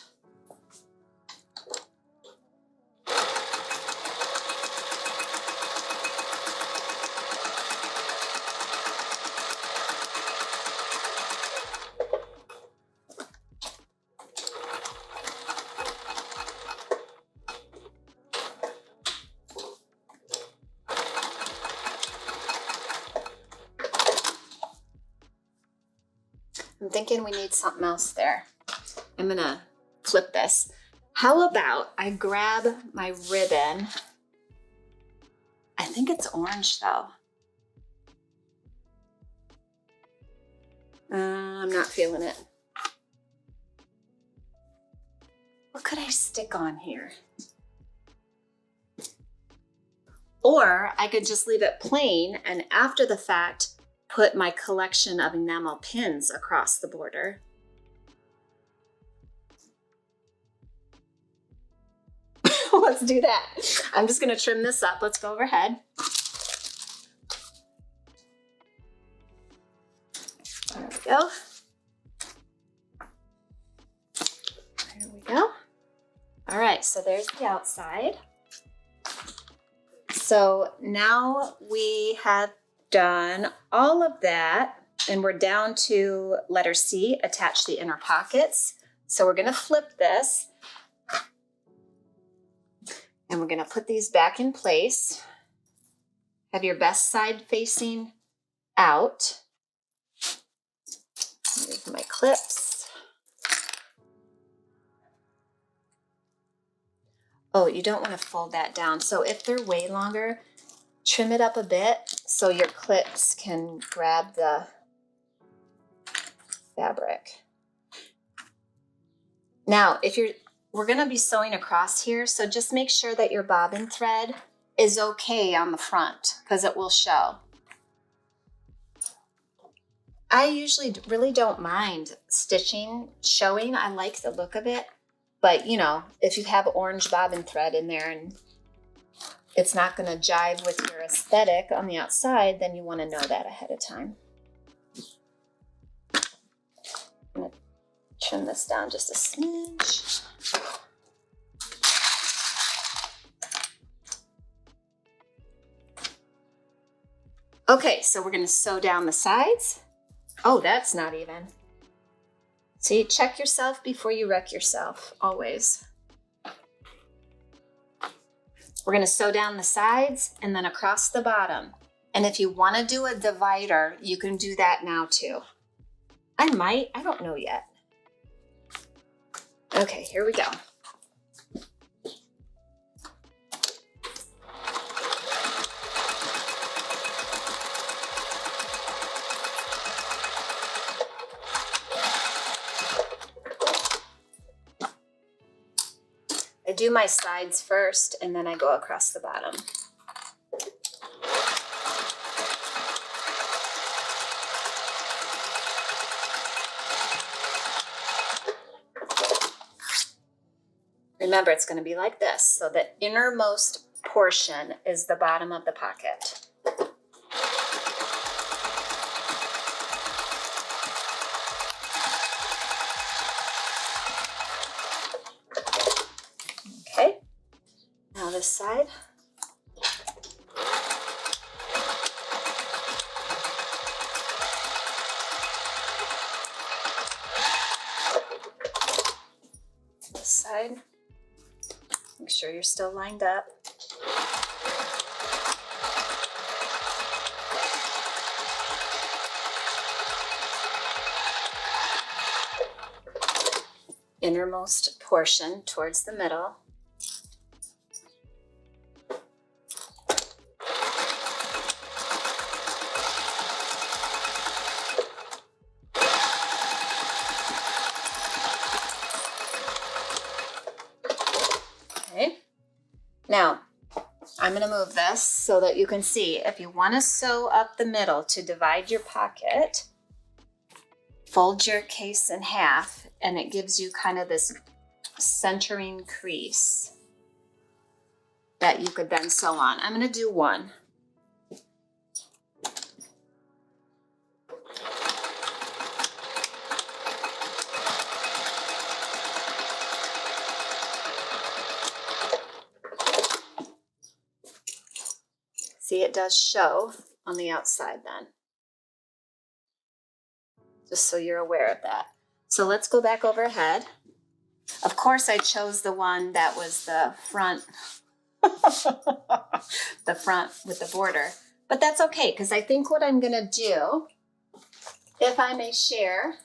I'm thinking we need something else there. I'm gonna flip this. How about I grab my ribbon? I think it's orange though. I'm not feeling it. What could I stick on here? Or I could just leave it plain and after the fact, put my collection of enamel pins across the border. Let's do that. I'm just gonna trim this up. Let's go overhead. There we go. There we go. All right, so there's the outside. So now we have done all of that and we're down to letter C, attach the inner pockets. So we're gonna flip this and we're gonna put these back in place. Have your best side facing out. Here's my clips. Oh, you don't want to fold that down. So if they're way longer, trim it up a bit so your clips can grab the fabric. Now, we're going to be sewing across here, so just make sure that your bobbin thread is okay on the front because it will show. I usually really don't mind stitching showing. I like the look of it, but you know, if you have orange bobbin thread in there and it's not going to jive with your aesthetic on the outside, then you want to know that ahead of time. I'm going to trim this down just a smidge. Okay, so we're going to sew down the sides. Oh, that's not even. See, check yourself before you wreck yourself, always. We're going to sew down the sides and then across the bottom. And if you want to do a divider, you can do that now too. I don't know yet. Okay, here we go. I do my sides first and then I go across the bottom. Remember, it's going to be like this. So the innermost portion is the bottom of the pocket. Okay, now this side. This side. Make sure you're still lined up. innermost portion towards the middle. Okay. Now, I'm going to move this so that you can see. If you want to sew up the middle to divide your pocket, fold your case in half and it gives you kind of this centering crease that you could then sew on. I'm going to do one. See, it does show on the outside then. Just so you're aware of that. So let's go back overhead. Of course, I chose the one that was the front, the front with the border, but that's okay because I think what I'm gonna do, if I may share,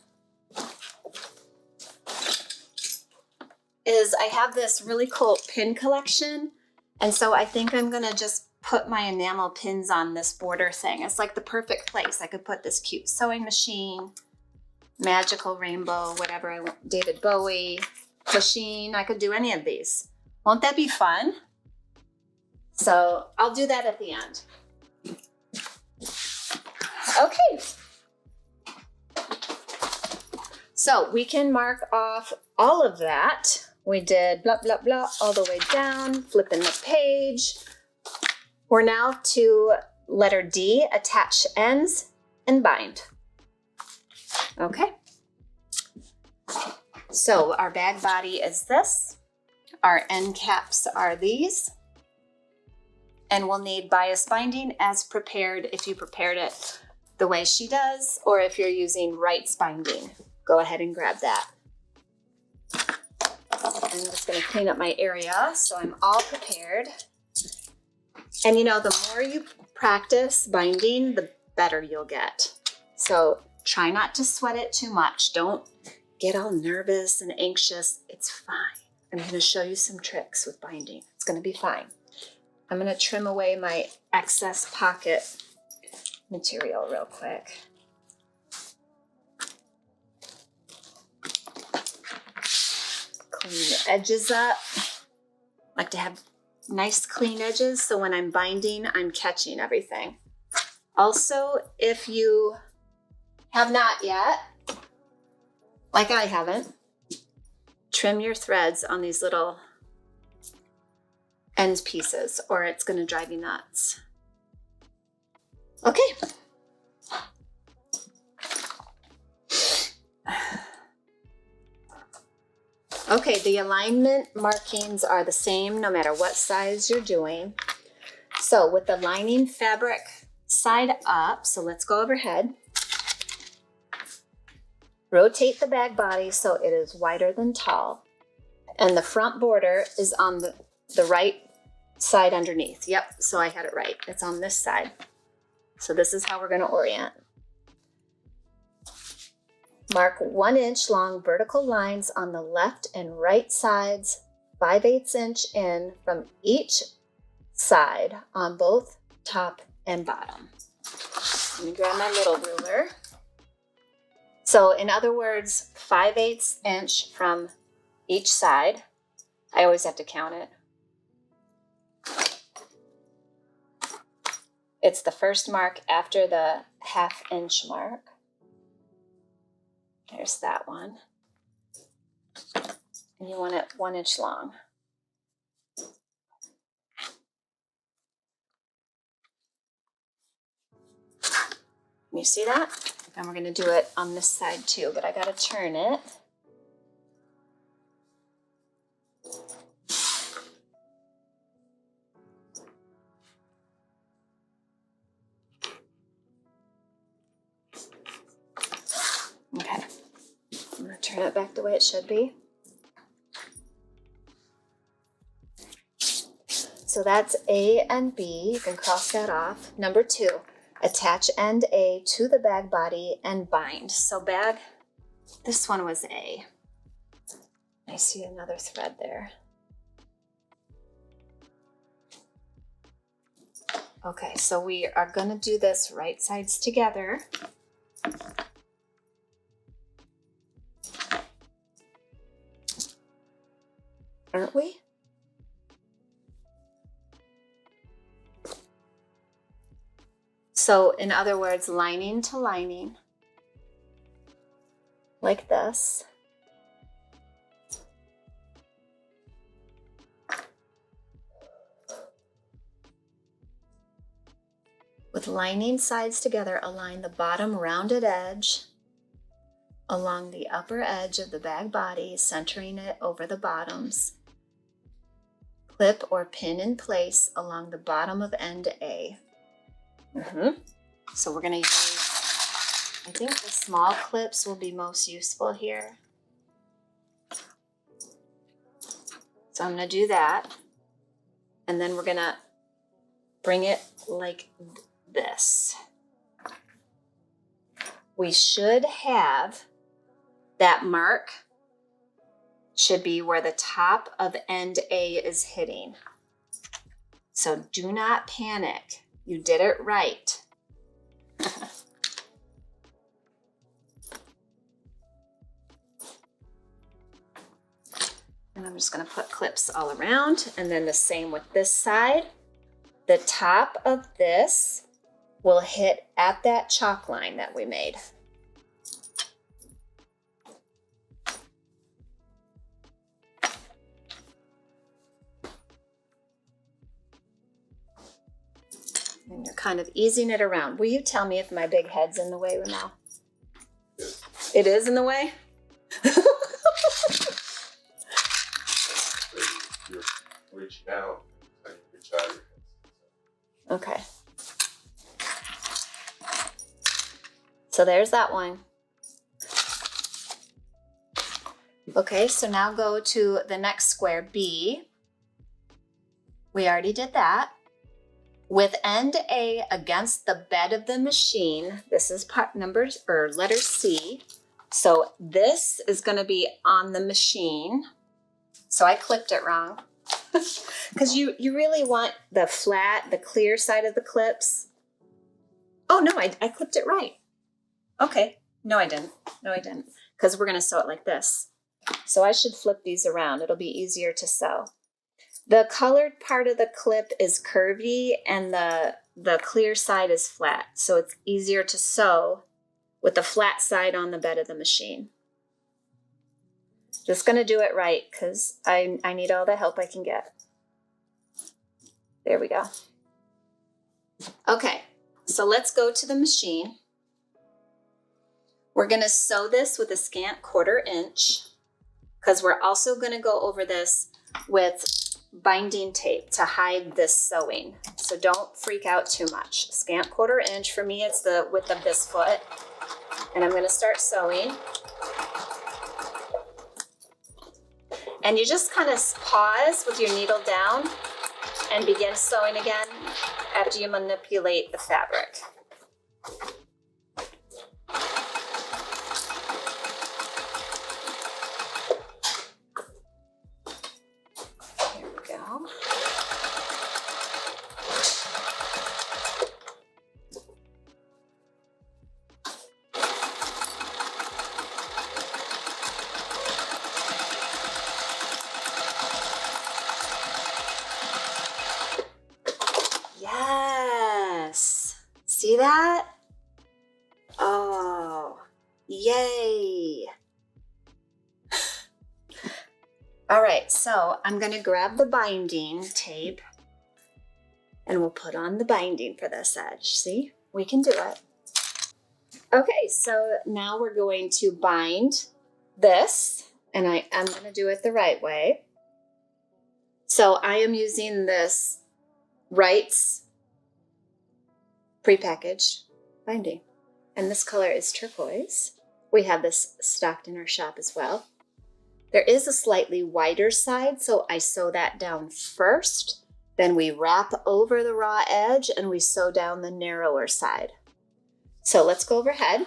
is I have this really cool pin collection. And so I think I'm gonna just put my enamel pins on this border thing. It's like the perfect place. I could put this cute sewing machine, magical rainbow, whatever I want, David Bowie, machine. I could do any of these. Won't that be fun? So I'll do that at the end. Okay. So we can mark off all of that. We did blah, blah, blah, all the way down, flipping the page. We're now to letter D, attach ends and bind. Okay. So our bag body is this. Our end caps are these. And we'll need bias binding as prepared if you prepared it the way she does, or if you're using Wright's binding. Go ahead and grab that. I'm just going to clean up my area so I'm all prepared. And you know, the more you practice binding, the better you'll get. So try not to sweat it too much. Don't get all nervous and anxious. It's fine. I'm going to show you some tricks with binding. It's going to be fine. I'm going to trim away my excess pocket material real quick. Clean the edges up. I like to have nice clean edges so when I'm binding, I'm catching everything. Also, if you have not yet, like I haven't, trim your threads on these little end pieces or it's going to drive you nuts. Okay. Okay, the alignment markings are the same no matter what size you're doing. So with the lining fabric side up, so let's go overhead. Rotate the bag body so it is wider than tall. And the front border is on the right side underneath. Yep, so I had it right. It's on this side. So this is how we're going to orient. Mark 1 inch long vertical lines on the left and right sides, 5/8 inch in from each side on both top and bottom. Let me grab my little ruler. So in other words, 5/8 inch from each side. I always have to count it. It's the first mark after the 1/2 inch mark. There's that one. And you want it 1 inch long. You see that? And we're going to do it on this side too, but I got to turn it. Okay. I'm going to turn it back the way it should be. So that's A and B. You can cross that off. Number 2, attach end A to the bag body and bind. So bag, this one was A. I see another thread there. Okay, so we are going to do this right sides together. Aren't we? So in other words, lining to lining, like this. With lining sides together, align the bottom rounded edge along the upper edge of the bag body, centering it over the bottoms. Clip or pin in place along the bottom of end A. So we're going to use, I think the small clips will be most useful here. So I'm going to do that. And then we're going to bring it like this. We should have that mark should be where the top of end A is hitting. So do not panic. You did it right. And I'm just going to put clips all around, and then the same with this side. The top of this will hit at that chalk line that we made. And you're kind of easing it around. Will you tell me if my big head's in the way, Ramel? It is in the way? You're reaching out and you reach out your hands. Okay. So there's that one. Okay, so now go to the next square, B. We already did that. With end A against the bed of the machine, this is part numbers or letter C. So this is going to be on the machine. So I clipped it wrong because you really want the flat, the clear side of the clips. Oh no, I clipped it right. Okay, no I didn't. No I didn't, because we're going to sew it like this. So I should flip these around. It'll be easier to sew. The colored part of the clip is curvy and the clear side is flat. So it's easier to sew with the flat side on the bed of the machine. Just going to do it right because I need all the help I can get. There we go. Okay, so let's go to the machine. We're going to sew this with a scant 1/4 inch because we're also going to go over this with binding tape to hide this sewing. So don't freak out too much. Scant 1/4 inch. For me, it's the width of this foot. And I'm going to start sewing. And you just kind of pause with your needle down and begin sewing again after you manipulate the fabric. Here we go. Yes. See that? Oh, yay. All right, so I'm going to grab the binding tape and we'll put on the binding for this edge. See, we can do it. Okay, so now we're going to bind this, and I am going to do it the right way. So I am using this Wright's prepackaged binding, and this color is turquoise. We have this stocked in our shop as well. There is a slightly wider side, so I sew that down first. Then we wrap over the raw edge and we sew down the narrower side. So let's go overhead.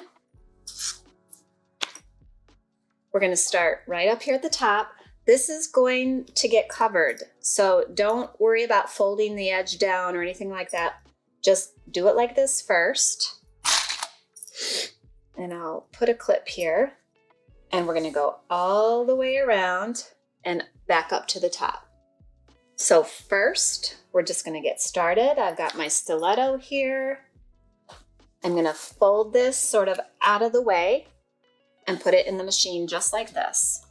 We're going to start right up here at the top. this is going to get covered. So don't worry about folding the edge down or anything like that. Just do it like this first. And I'll put a clip here. And we're gonna go all the way around and back up to the top. So first, we're just gonna get started. I've got my stiletto here. I'm gonna fold this sort of out of the way and put it in the machine just like this.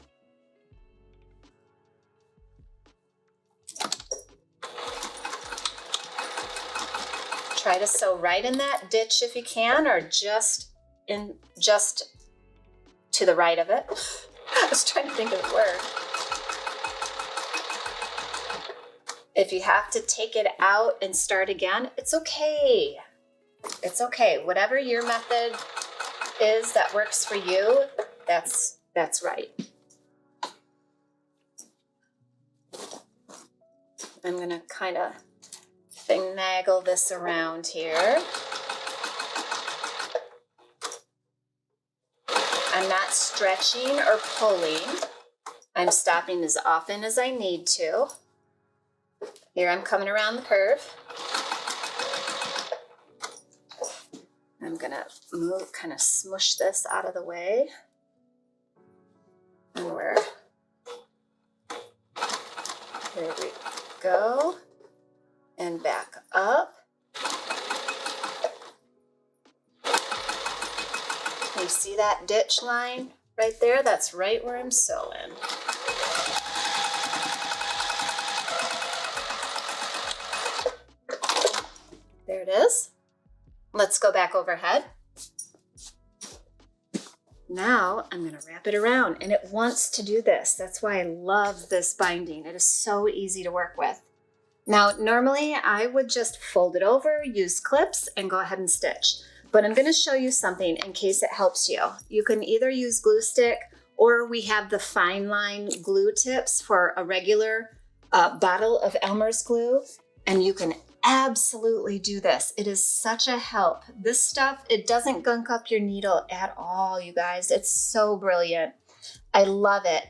Try to sew right in that ditch if you can, or just to the right of it. I was trying to think of the word. If you have to take it out and start again, it's okay. It's okay. Whatever your method is that works for you, that's right. I'm gonna kind of finagle this around here. I'm not stretching or pulling. I'm stopping as often as I need to. Here I'm coming around the curve. I'm gonna move, kind of smush this out of the way. And there we go. And back up. You see that ditch line right there? That's right where I'm sewing. There it is. Let's go back overhead. Now I'm going to wrap it around, and it wants to do this. That's why I love this binding. It is so easy to work with. Now, normally I would just fold it over, use clips, and go ahead and stitch. But I'm going to show you something in case it helps you. You can either use glue stick, or we have the fine line glue tips for a regular bottle of Elmer's glue, and you can absolutely do this. It is such a help. This stuff, it doesn't gunk up your needle at all, you guys. It's so brilliant. I love it.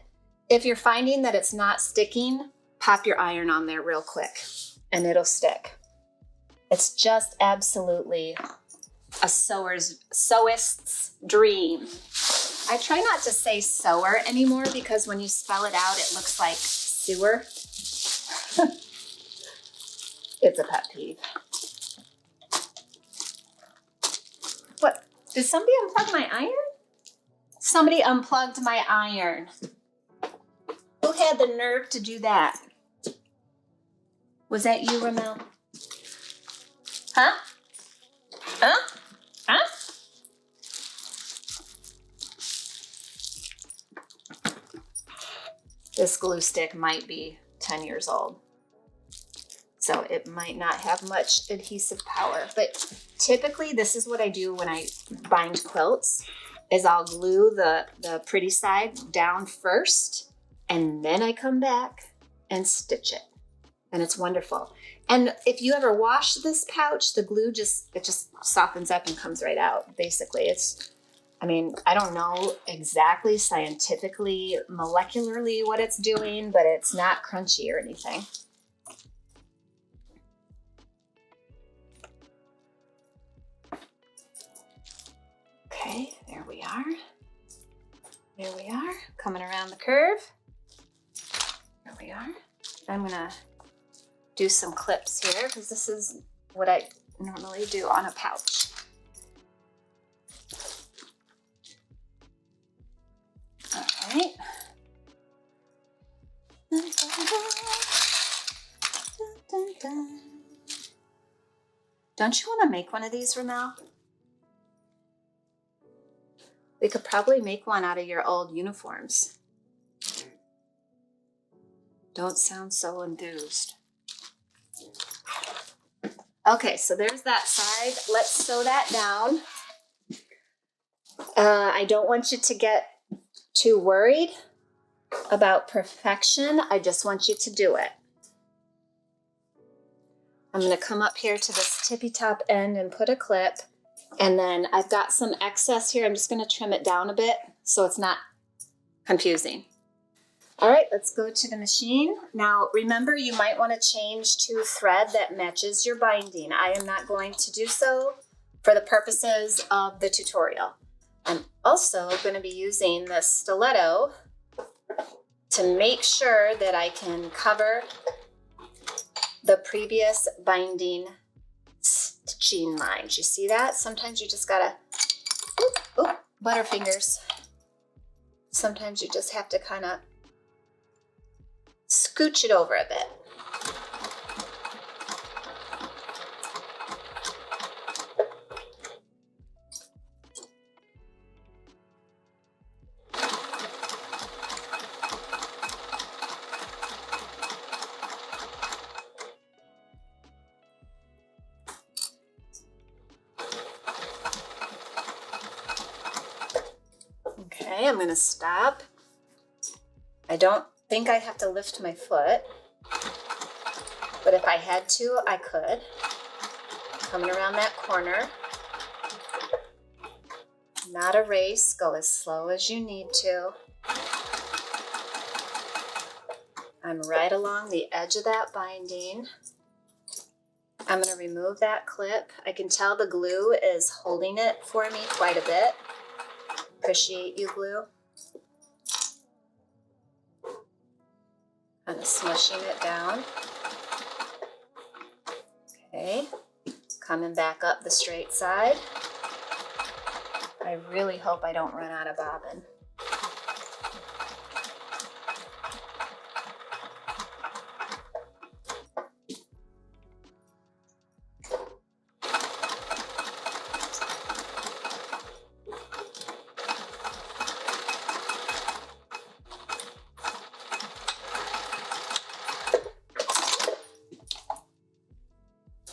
If you're finding that it's not sticking, pop your iron on there real quick and it'll stick. It's just absolutely a sewist's dream. I try not to say sewer anymore because when you spell it out, it looks like sewer. It's a pet peeve. What? Did somebody unplug my iron? Somebody unplugged my iron. Who had the nerve to do that? Was that you, Ramel? Huh? Huh? Huh? This glue stick might be 10 years old. So it might not have much adhesive power, but typically this is what I do when I bind quilts, is I'll glue the pretty side down first, and then I come back and stitch it. And it's wonderful. And if you ever wash this pouch, the glue just softens up and comes right out. Basically, I don't know exactly scientifically, molecularly what it's doing, but it's not crunchy or anything. Okay, there we are. There we are, coming around the curve. There we are. I'm gonna do some clips here because this is what I normally do on a pouch. All right. Don't you want to make one of these, Ramel? We could probably make one out of your old uniforms. Don't sound so enthused. Okay, so there's that side. Let's sew that down. I don't want you to get too worried about perfection. I just want you to do it. I'm going to come up here to this tippy top end and put a clip. And then I've got some excess here. I'm just going to trim it down a bit so it's not confusing. All right, let's go to the machine. Now, remember, you might want to change to thread that matches your binding. I am not going to do so for the purposes of the tutorial. I'm also going to be using the stiletto to make sure that I can cover the previous binding stitching lines. You see that? Sometimes you just gotta, butterfingers. Sometimes you just have to kind of scooch it over a bit. Okay, I'm gonna stop. I don't think I have to lift my foot, but if I had to, I could. Coming around that corner. Not a race, go as slow as you need to. I'm right along the edge of that binding. I'm gonna remove that clip. I can tell the glue is holding it for me quite a bit. Appreciate you, glue. Kind of smushing it down. Okay, coming back up the straight side. I really hope I don't run out of bobbin.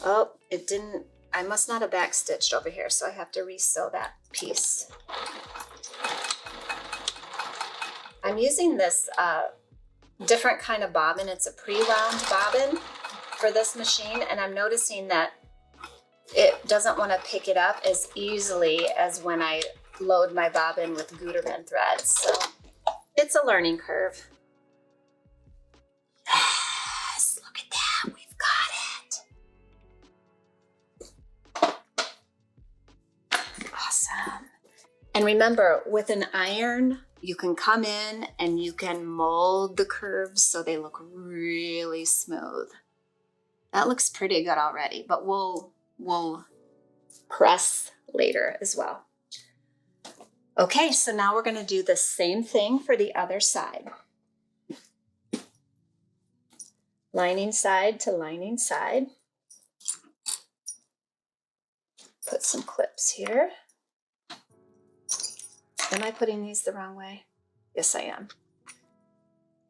Oh, it didn't, I must not have backstitched over here, so I have to re-sew that piece. I'm using this different kind of bobbin. It's a pre-wound bobbin for this machine, and I'm noticing that it doesn't want to pick it up as easily as when I load my bobbin with Gutermann threads. So it's a learning curve. Yes, look at that, we've got it. Awesome. And remember, with an iron, you can come in and you can mold the curves so they look really smooth. That looks pretty good already, but we'll press later as well. Okay, so now we're going to do the same thing for the other side. Lining side to lining side. Put some clips here. Am I putting these the wrong way? Yes, I am.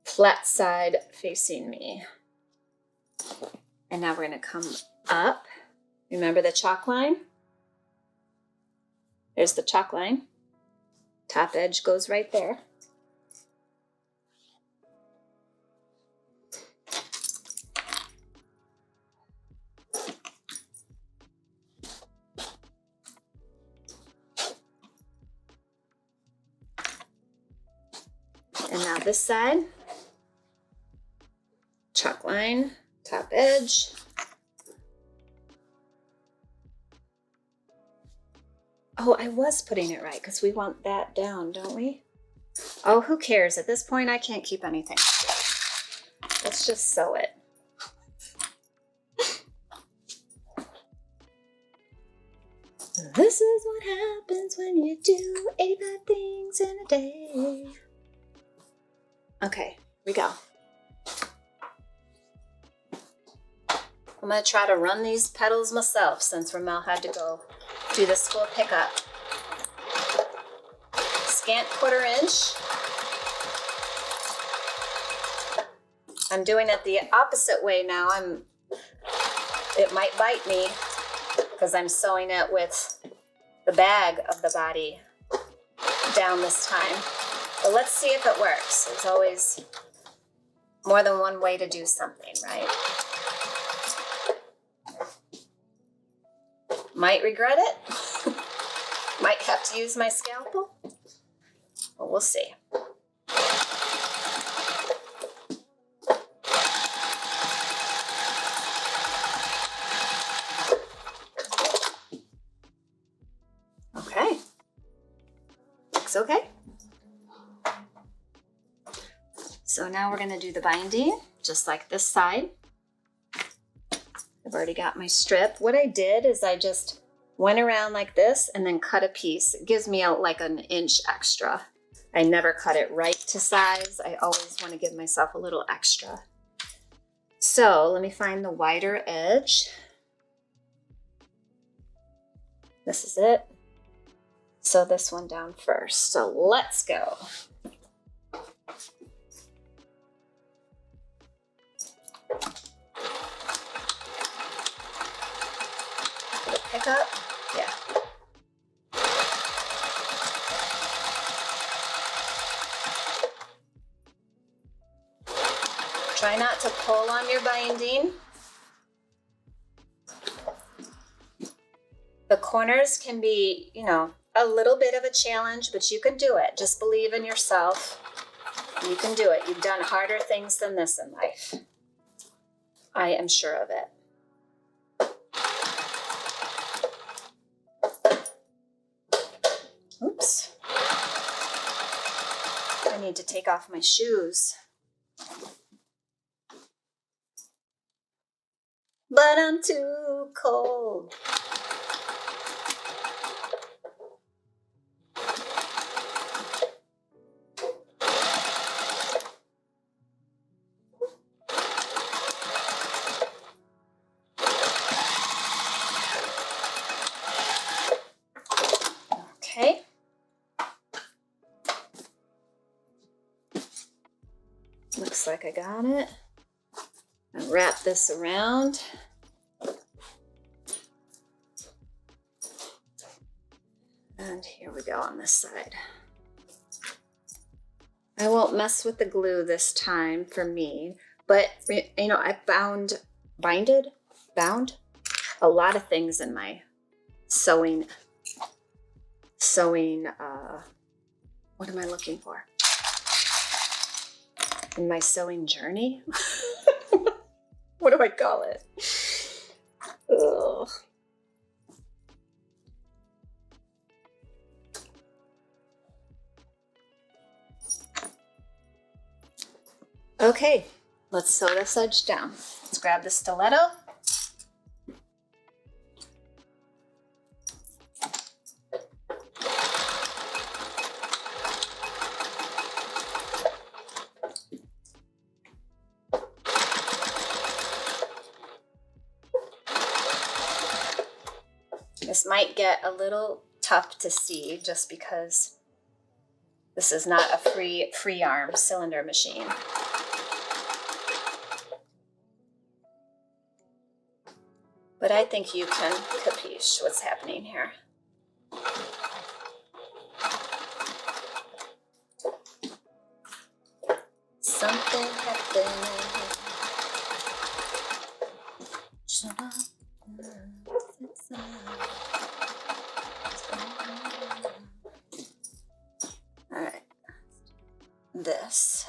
Flat side facing me. And now we're going to come up. Remember the chalk line? There's the chalk line. Top edge goes right there. And now this side, chalk line, top edge. Oh, I was putting it right because we want that down, don't we? Oh, who cares? At this point, I can't keep anything. Let's just sew it. This is what happens when you do 85 things in a day. Okay, here we go. I'm gonna try to run these petals myself since Ramel had to go do the school pickup. Scant 1/4 inch. I'm doing it the opposite way now. It might bite me because I'm sewing it with the bag of the body down this time. But let's see if it works. There's always more than one way to do something, right? Might regret it. Might have to use my scalpel. But we'll see. that's okay. So now we're gonna do the binding, just like this side. I've already got my strip. What I did is I just went around like this and then cut a piece. It gives me like an inch extra. I never cut it right to size. I always want to give myself a little extra. So let me find the wider edge. This is it. Sew this one down first. So let's go. Did it pick up? Yeah. Try not to pull on your binding. The corners can be, you know, a little bit of a challenge, but you can do it. Just believe in yourself. You can do it. You've done harder things than this in life. I am sure of it. Oops. I need to take off my shoes. But I'm too cold. Okay. Looks like I got it. I'll wrap this around. And here we go on this side. I won't mess with the glue this time for me, but you know, I bound a lot of things in my sewing, what am I looking for? In my sewing journey? What do I call it? Ugh. Okay, let's sew this edge down. Let's grab the stiletto. This might get a little tough to see just because this is not a free arm cylinder machine. But I think you can capiche what's happening here. Something happened. All right, this.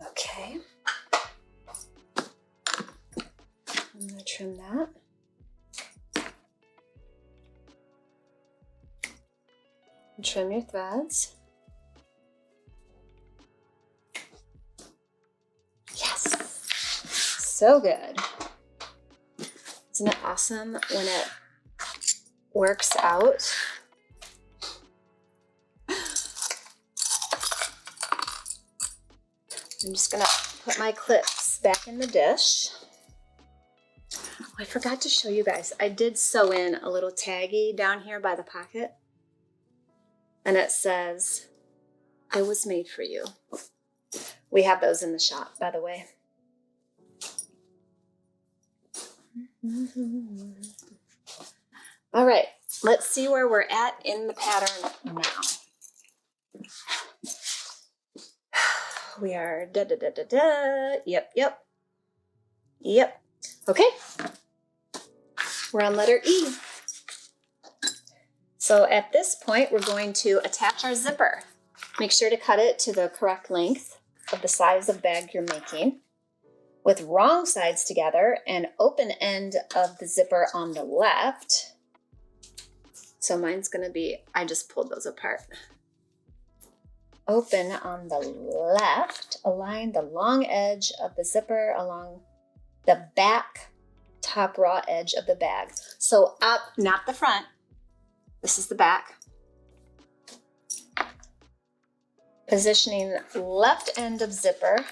Okay. I'm going to trim that. And trim your threads. Yes! So good. Isn't it awesome when it works out? I'm just gonna put my clips back in the dish. Oh, I forgot to show you guys. I did sew in a little taggy down here by the pocket. And it says, I was made for you. We have those in the shop, by the way. All right, let's see where we're at in the pattern now. We are Yep. Okay. We're on letter E. So at this point, we're going to attach our zipper. Make sure to cut it to the correct length of the size of bag you're making, with wrong sides together and open end of the zipper on the left. So mine's gonna be, I just pulled those apart. Open on the left, align the long edge of the zipper along the back top raw edge of the bag. So up, not the front. This is the back. Positioning left end of zipper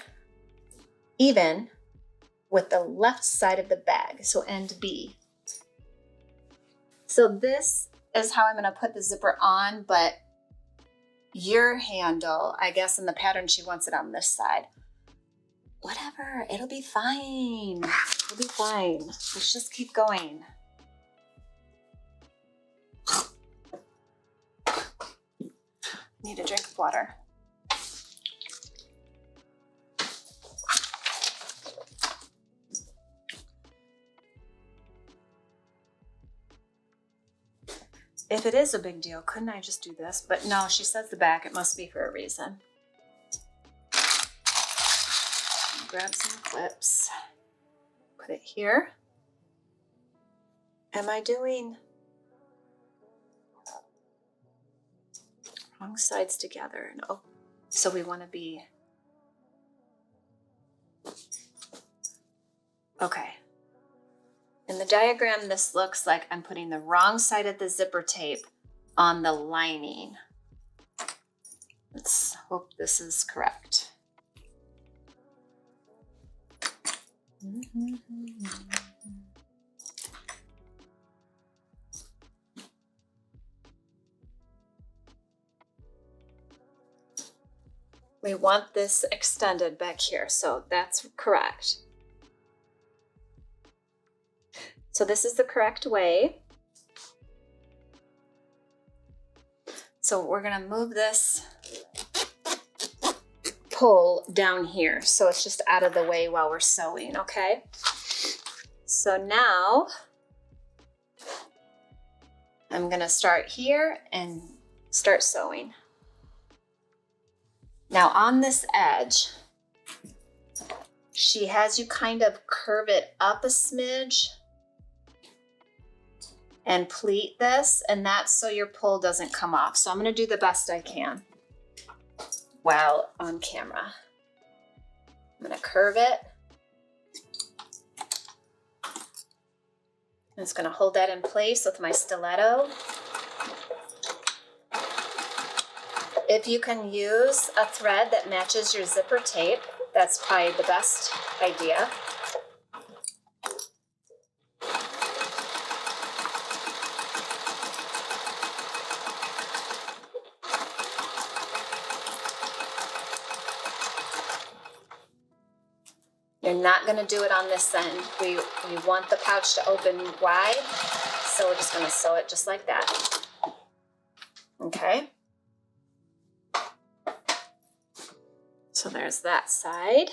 even with the left side of the bag, so end B. So this is how I'm gonna put the zipper on, but your handle, I guess in the pattern she wants it on this side. Whatever, it'll be fine. It'll be fine. Let's just keep going. Need a drink of water. If it is a big deal, couldn't I just do this? But no, she says the back, it must be for a reason. Grab some clips, put it here. Am I doing wrong sides together? No. So we want to be, okay. In the diagram, this looks like I'm putting the wrong side of the zipper tape on the lining. Let's hope this is correct. We want this extended back here, so that's correct. So this is the correct way. So we're gonna move this pull down here so it's just out of the way while we're sewing, okay? So now I'm gonna start here and start sewing. Now on this edge, she has you kind of curve it up a smidge and pleat this, and that's so your pull doesn't come off. So I'm gonna do the best I can while on camera. I'm gonna curve it. I'm just gonna hold that in place with my stiletto. If you can use a thread that matches your zipper tape, that's probably the best idea. You're not gonna do it on this end. We want the pouch to open wide, so we're just gonna sew it just like that. Okay. So there's that side.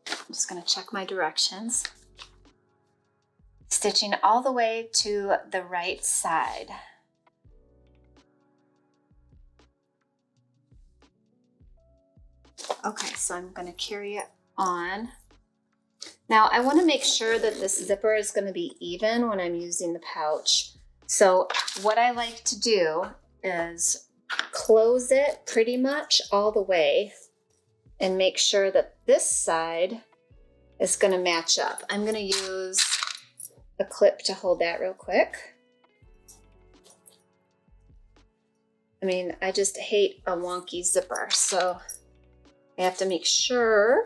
I'm just gonna check my directions. Stitching all the way to the right side. Okay, so I'm gonna carry it on. Now I wanna make sure that this zipper is gonna be even when I'm using the pouch. So what I like to do is close it pretty much all the way and make sure that this side is gonna match up. I'm gonna use a clip to hold that real quick. I mean, I just hate a wonky zipper, so I have to make sure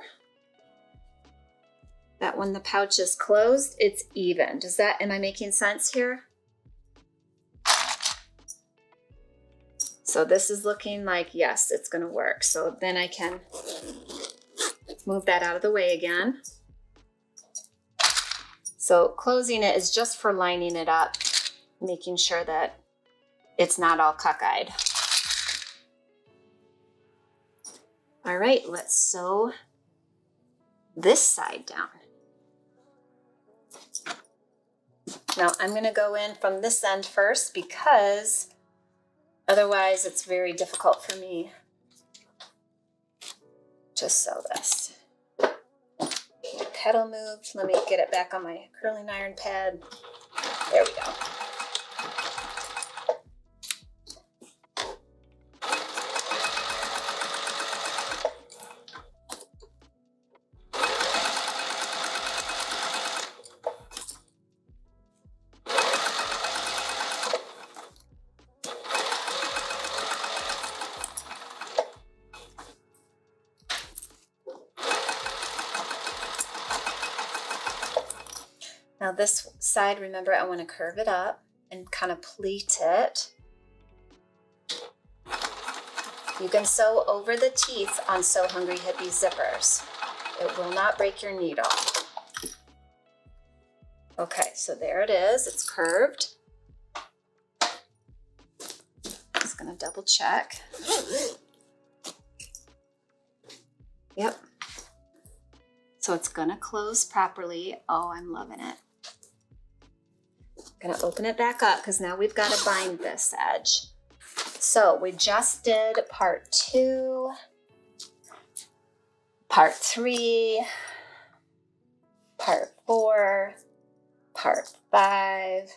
that when the pouch is closed, it's even. Am I making sense here? So this is looking like, yes, it's gonna work. So then I can move that out of the way again. So closing it is just for lining it up, making sure that it's not all cockeyed. All right, let's sew this side down. Now I'm going to go in from this end first because otherwise it's very difficult for me to sew this. My pedal moved. Let me get it back on my curling iron pad. There we go. Now this side, remember, I want to curve it up and kind of pleat it. You can sew over the teeth on Sew Hungry Hippie zippers. It will not break your needle. Okay, so there it is. It's curved. Just gonna double check. Yep. So it's gonna close properly. Oh, I'm loving it. Gonna open it back up because now we've got to bind this edge. So we just did part 2, part 3, part 4, part 5,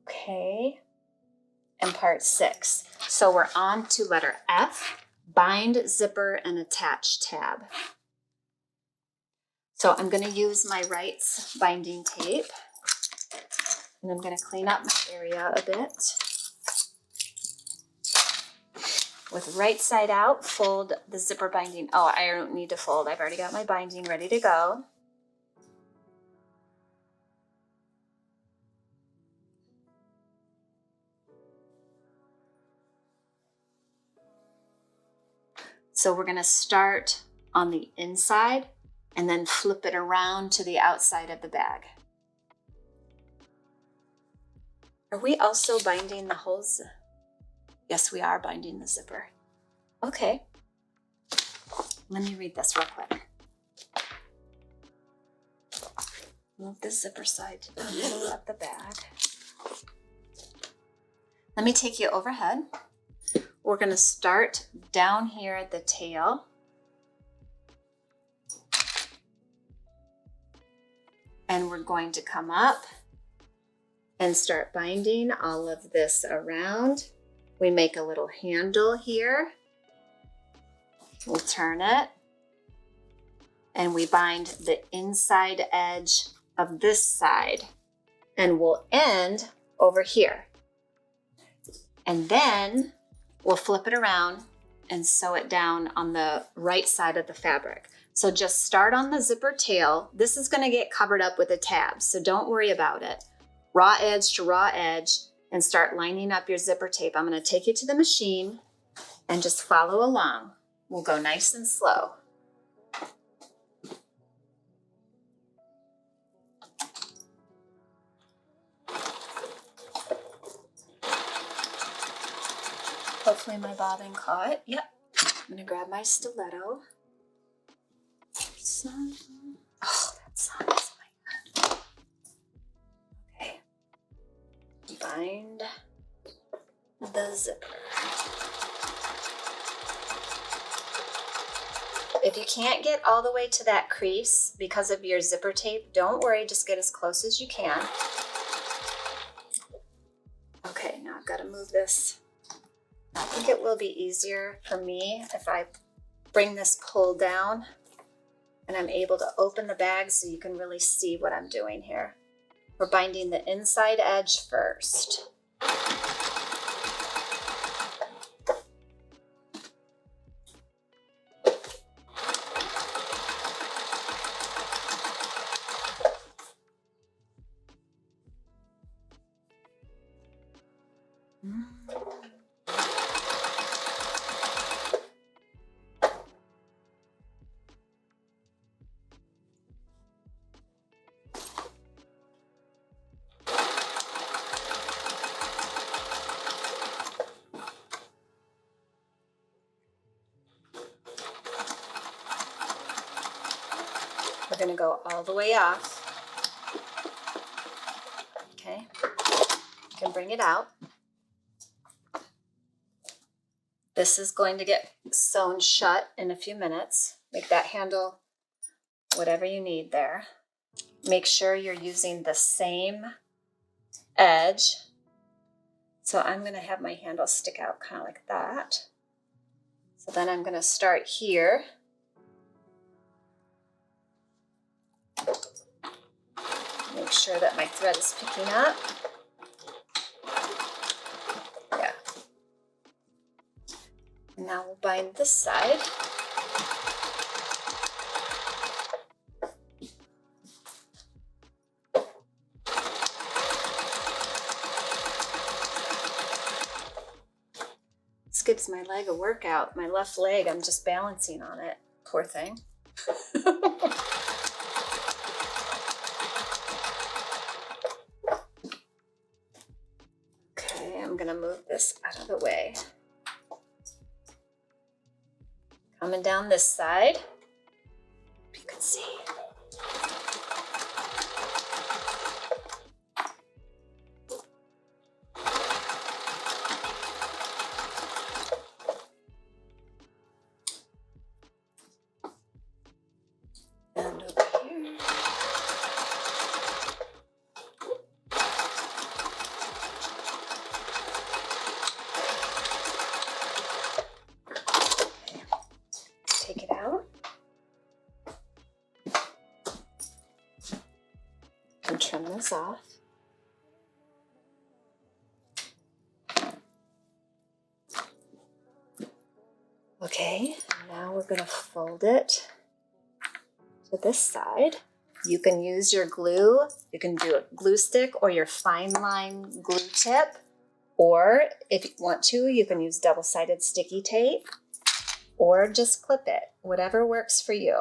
okay, and part 6. So we're on to letter F, bind, zipper, and attach tab. So I'm going to use my Wright's binding tape, and I'm going to clean up my area a bit. With right side out, fold the zipper binding. Oh, I don't need to fold. I've already got my binding ready to go. So we're going to start on the inside and then flip it around to the outside of the bag. Are we also binding the holes? Yes, we are binding the zipper. Okay. Let me read this real quick. Move the zipper side to the middle of the bag. Let me take you overhead. We're going to start down here at the tail. And we're going to come up and start binding all of this around. We make a little handle here. We'll turn it. And we bind the inside edge of this side. And we'll end over here. And then we'll flip it around and sew it down on the right side of the fabric. So just start on the zipper tail. This is going to get covered up with a tab, so don't worry about it. Raw edge to raw edge and start lining up your zipper tape. I'm going to take you to the machine and just follow along. We'll go nice and slow. Hopefully my bobbin caught. Yep. I'm going to grab my stiletto. Oh, that sound is in my head. Okay. Bind the zipper. If you can't get all the way to that crease because of your zipper tape, don't worry, just get as close as you can. Okay, now I've got to move this. I think it will be easier for me if I bring this pull down and I'm able to open the bag so you can really see what I'm doing here. We're binding the inside edge first. We're going to go all the way off. Okay, you can bring it out. This is going to get sewn shut in a few minutes. Make that handle whatever you need there. Make sure you're using the same edge. So I'm going to have my handle stick out kind of like that. So then I'm going to start here. Make sure that my thread is picking up. Yeah. Now we'll bind this side. This gives my leg a workout. My left leg, I'm just balancing on it. Poor thing. Okay, I'm gonna move this out of the way. Coming down this side. If you can see. And over here. Take it out. And trim this off. Okay, now we're going to fold it to this side. You can use your glue. You can do a glue stick or your fine line glue tip. Or if you want to, you can use double-sided sticky tape or just clip it, whatever works for you.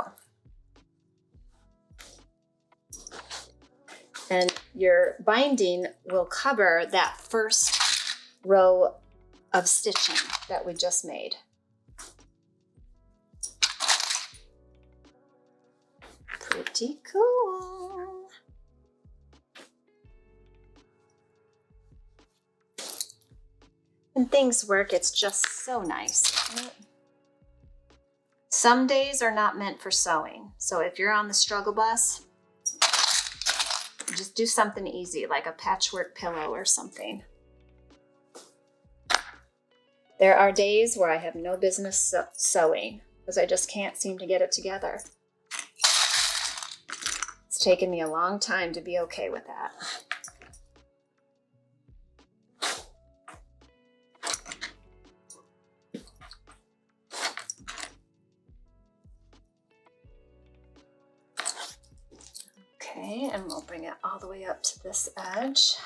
And your binding will cover that first row of stitching that we just made. Pretty cool. When things work, it's just so nice, isn't it? Some days are not meant for sewing. So if you're on the struggle bus, just do something easy, like a patchwork pillow or something. There are days where I have no business sewing because I just can't seem to get it together. It's taken me a long time to be okay with that. Okay, and we'll bring it all the way up to this edge.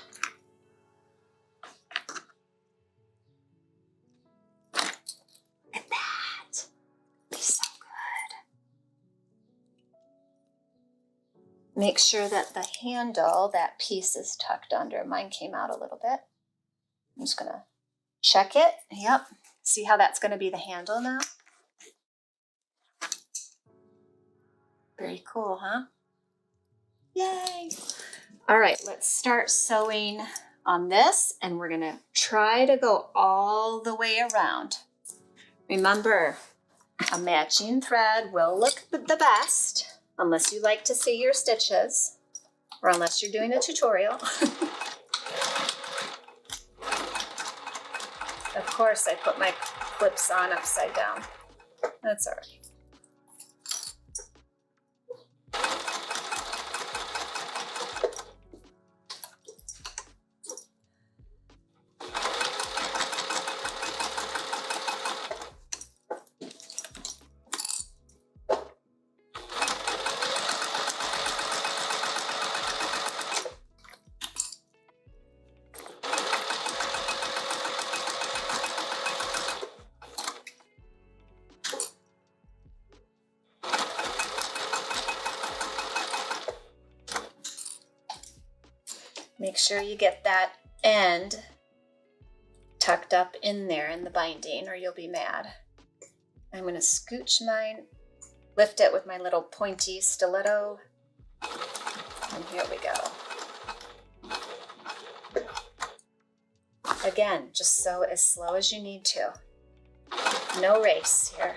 Look at that. It's so good. Make sure that the handle, that piece is tucked under. Mine came out a little bit. I'm just gonna check it. Yep. See how that's gonna be the handle now? Very cool, huh? Yay! All right, let's start sewing on this, and we're gonna try to go all the way around. Remember, a matching thread will look the best, unless you like to see your stitches, or unless you're doing a tutorial. Of course, I put my clips on upside down. That's all right. Make sure you get that end tucked up in there in the binding or you'll be mad. I'm going to scooch mine, lift it with my little pointy stiletto, and here we go. again, just sew as slow as you need to. No race here.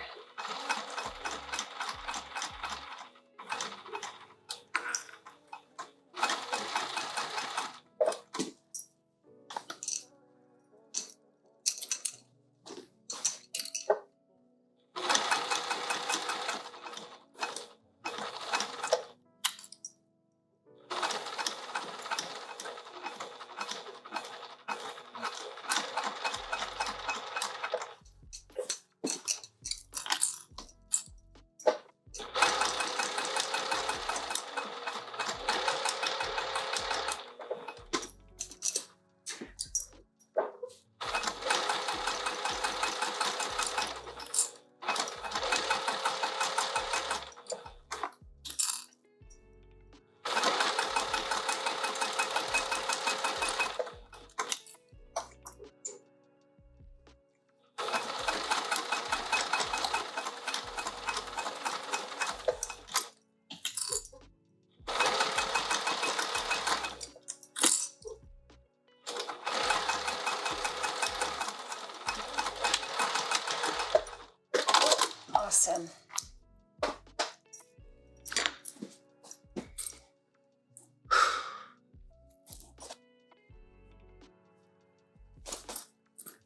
Awesome.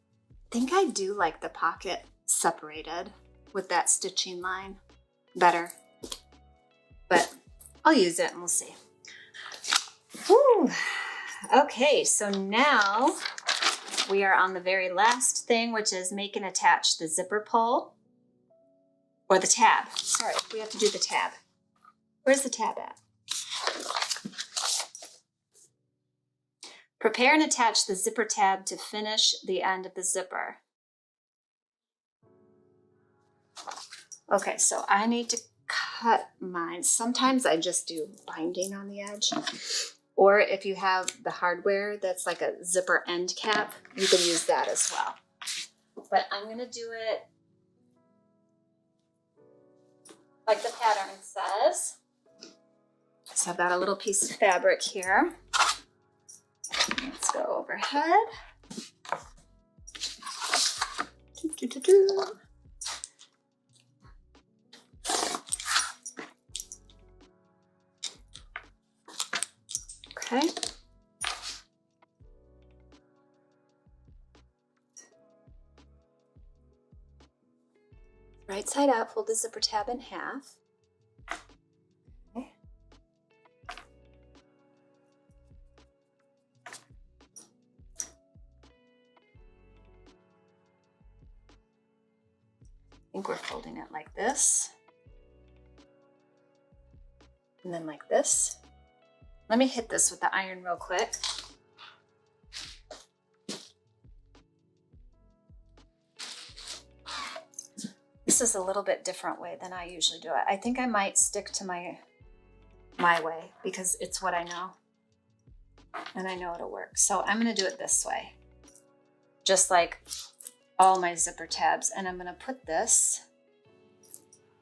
I think I do like the pocket separated with that stitching line better, but I'll use it and we'll see. Whew. Okay, so now we are on the very last thing, which is make and attach the zipper pull or the tab. Sorry, we have to do the tab. Where's the tab at? Prepare and attach the zipper tab to finish the end of the zipper. Okay, so I need to cut mine. Sometimes I just do binding on the edge. Or if you have the hardware that's like a zipper end cap, you can use that as well. But I'm gonna do it like the pattern says. So I've got a little piece of fabric here. Let's go overhead. Okay. Right side up, fold the zipper tab in half. Okay. I think we're folding it like this. And then like this. Let me hit this with the iron real quick. This is a little bit different way than I usually do it. I think I might stick to my way because it's what I know. And I know it'll work. So I'm gonna do it this way. Just like all my zipper tabs. And I'm gonna put this.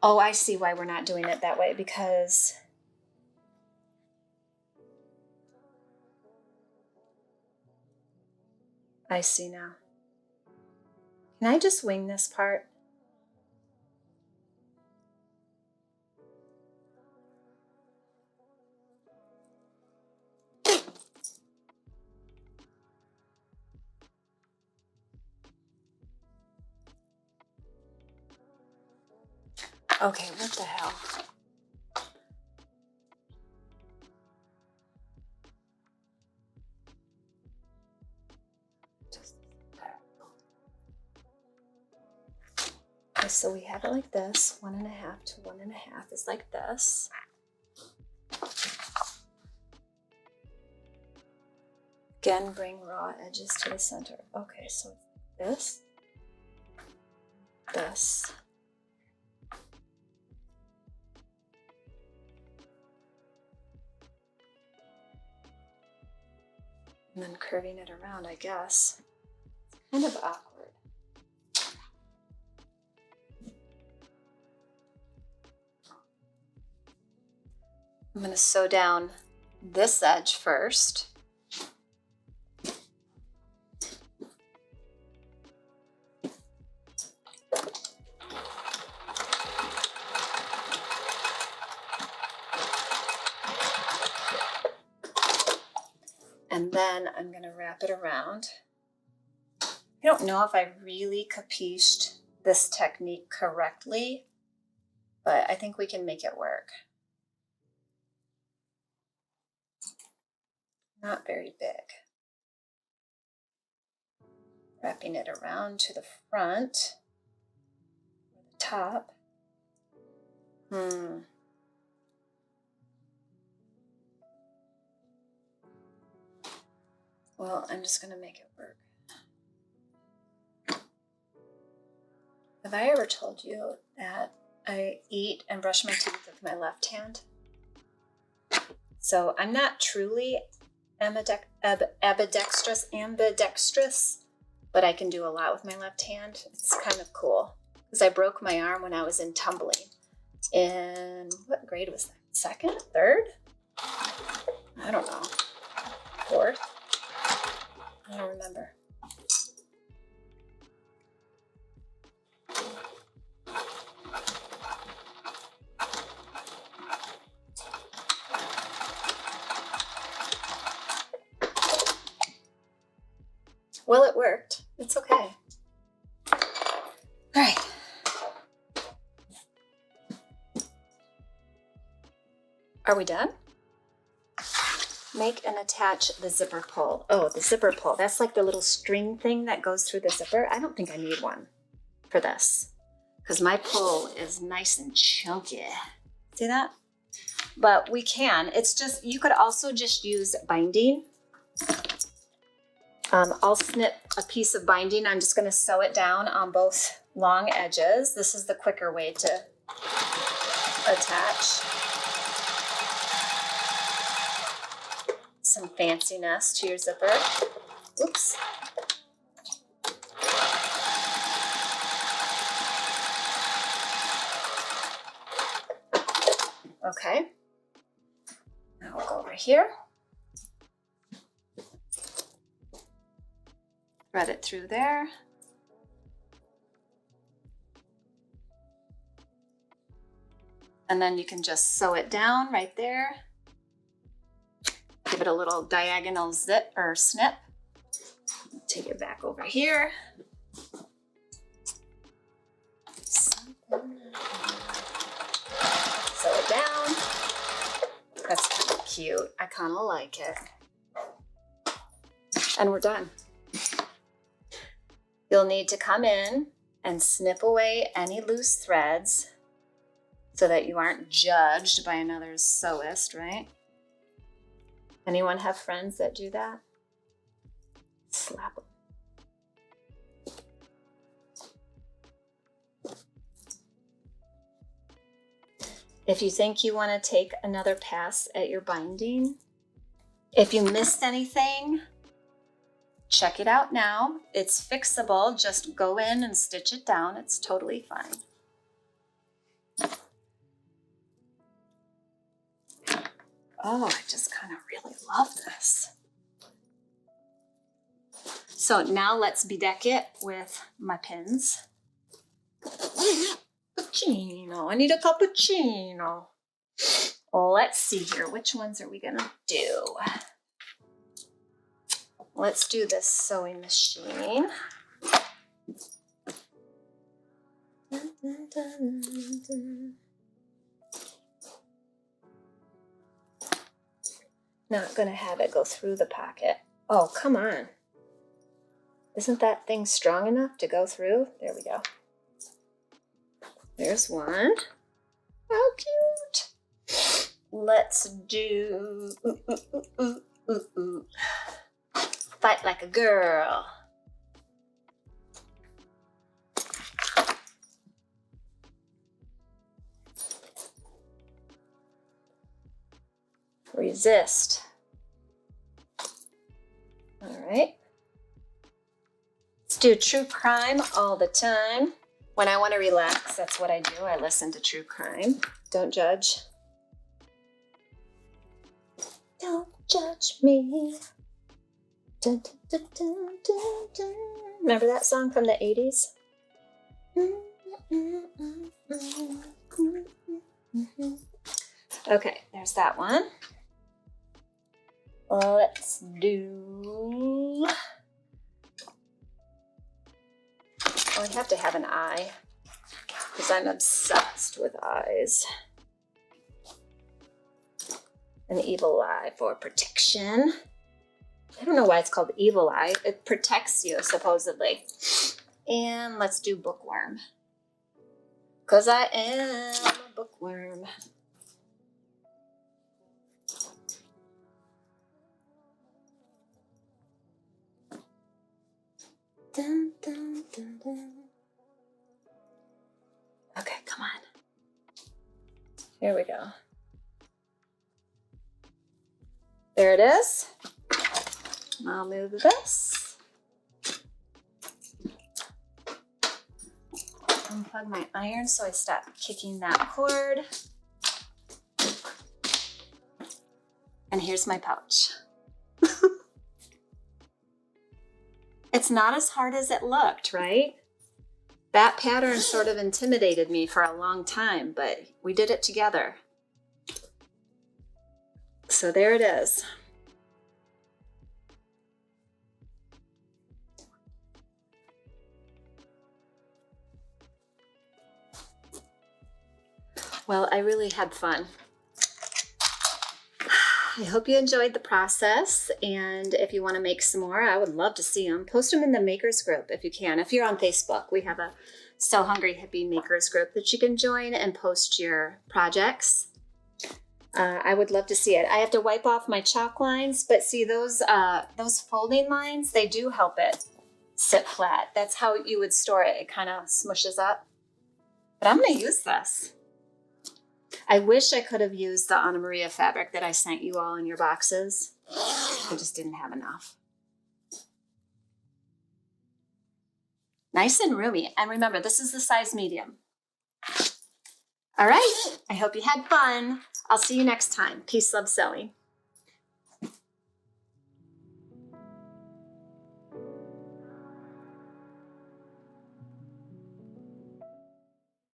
Oh, I see why we're not doing it that way, because I see now. Can I just wing this part? Okay, what the hell? Okay, so we have it like this. 1.5 to 1.5 is like this. Again, bring raw edges to the center. Okay, so this, this. And then curving it around, I guess. It's kind of awkward. I'm going to sew down this edge first. And then I'm gonna wrap it around. I don't know if I really capished this technique correctly, but I think we can make it work. Not very big. Wrapping it around to the front, or the top. Well, I'm just gonna make it work. Have I ever told you that I eat and brush my teeth with my left hand? So I'm not truly ambidextrous, but I can do a lot with my left hand. It's kind of cool because I broke my arm when I was in tumbling. In what grade was that? Second? Third? I don't know. Fourth? I don't remember. Well, it worked. It's okay. All right. Are we done? Make and attach the zipper pull. Oh, the zipper pull. That's like the little string thing that goes through the zipper. I don't think I need one for this because my pull is nice and chunky. See that? But we can. It's just, you could also just use binding. I'll snip a piece of binding. I'm just going to sew it down on both long edges. This is the quicker way to attach some fanciness to your zipper. Oops. Okay. Now we'll go over here. Thread it through there. And then you can just sew it down right there. Give it a little diagonal zip or snip. Take it back over here. Sew it down. That's kind of cute. I kind of like it. And we're done. You'll need to come in and snip away any loose threads so that you aren't judged by another sewist, right? Anyone have friends that do that? Slap them. If you think you want to take another pass at your binding, if you missed anything, check it out now. It's fixable. Just go in and stitch it down. It's totally fine. Oh, I just kind of really love this. So now let's bedeck it with my pins. Cappuccino. I need a cappuccino. Let's see here. Which ones are we gonna do? Let's do this sewing machine. Not gonna have it go through the pocket. Oh, come on. Isn't that thing strong enough to go through? There we go. There's one. How cute. Let's do fight like a girl. Resist. All right. Let's do true crime all the time. When I want to relax, that's what I do. I listen to true crime. Don't judge. Don't judge me. Dun, dun, dun, dun, dun. Remember that song from the 80s? Okay, there's that one. Let's do, I have to have an eye because I'm obsessed with eyes. An evil eye for protection. I don't know why it's called evil eye. It protects you, supposedly. And let's do bookworm. Because I am a bookworm. Dun, dun, dun, dun. Okay, come on. Here we go. There it is. I'll move this. Unplug my iron so I stop kicking that cord. And here's my pouch. It's not as hard as it looked, right? That pattern sort of intimidated me for a long time, but we did it together. So there it is. Well, I really had fun. I hope you enjoyed the process, and if you want to make some more, I would love to see them. Post them in the makers group if you can. If you're on Facebook, we have a So Hungry Hippie makers group that you can join and post your projects. I would love to see it. I have to wipe off my chalk lines, but see those folding lines, they do help it sit flat. That's how you would store it. It kind of smushes up. But I'm going to use this. I wish I could have used the Anna Maria fabric that I sent you all in your boxes. I just didn't have enough. Nice and roomy. And remember, this is the size medium. All right. I hope you had fun. I'll see you next time. Peace, love, sewing.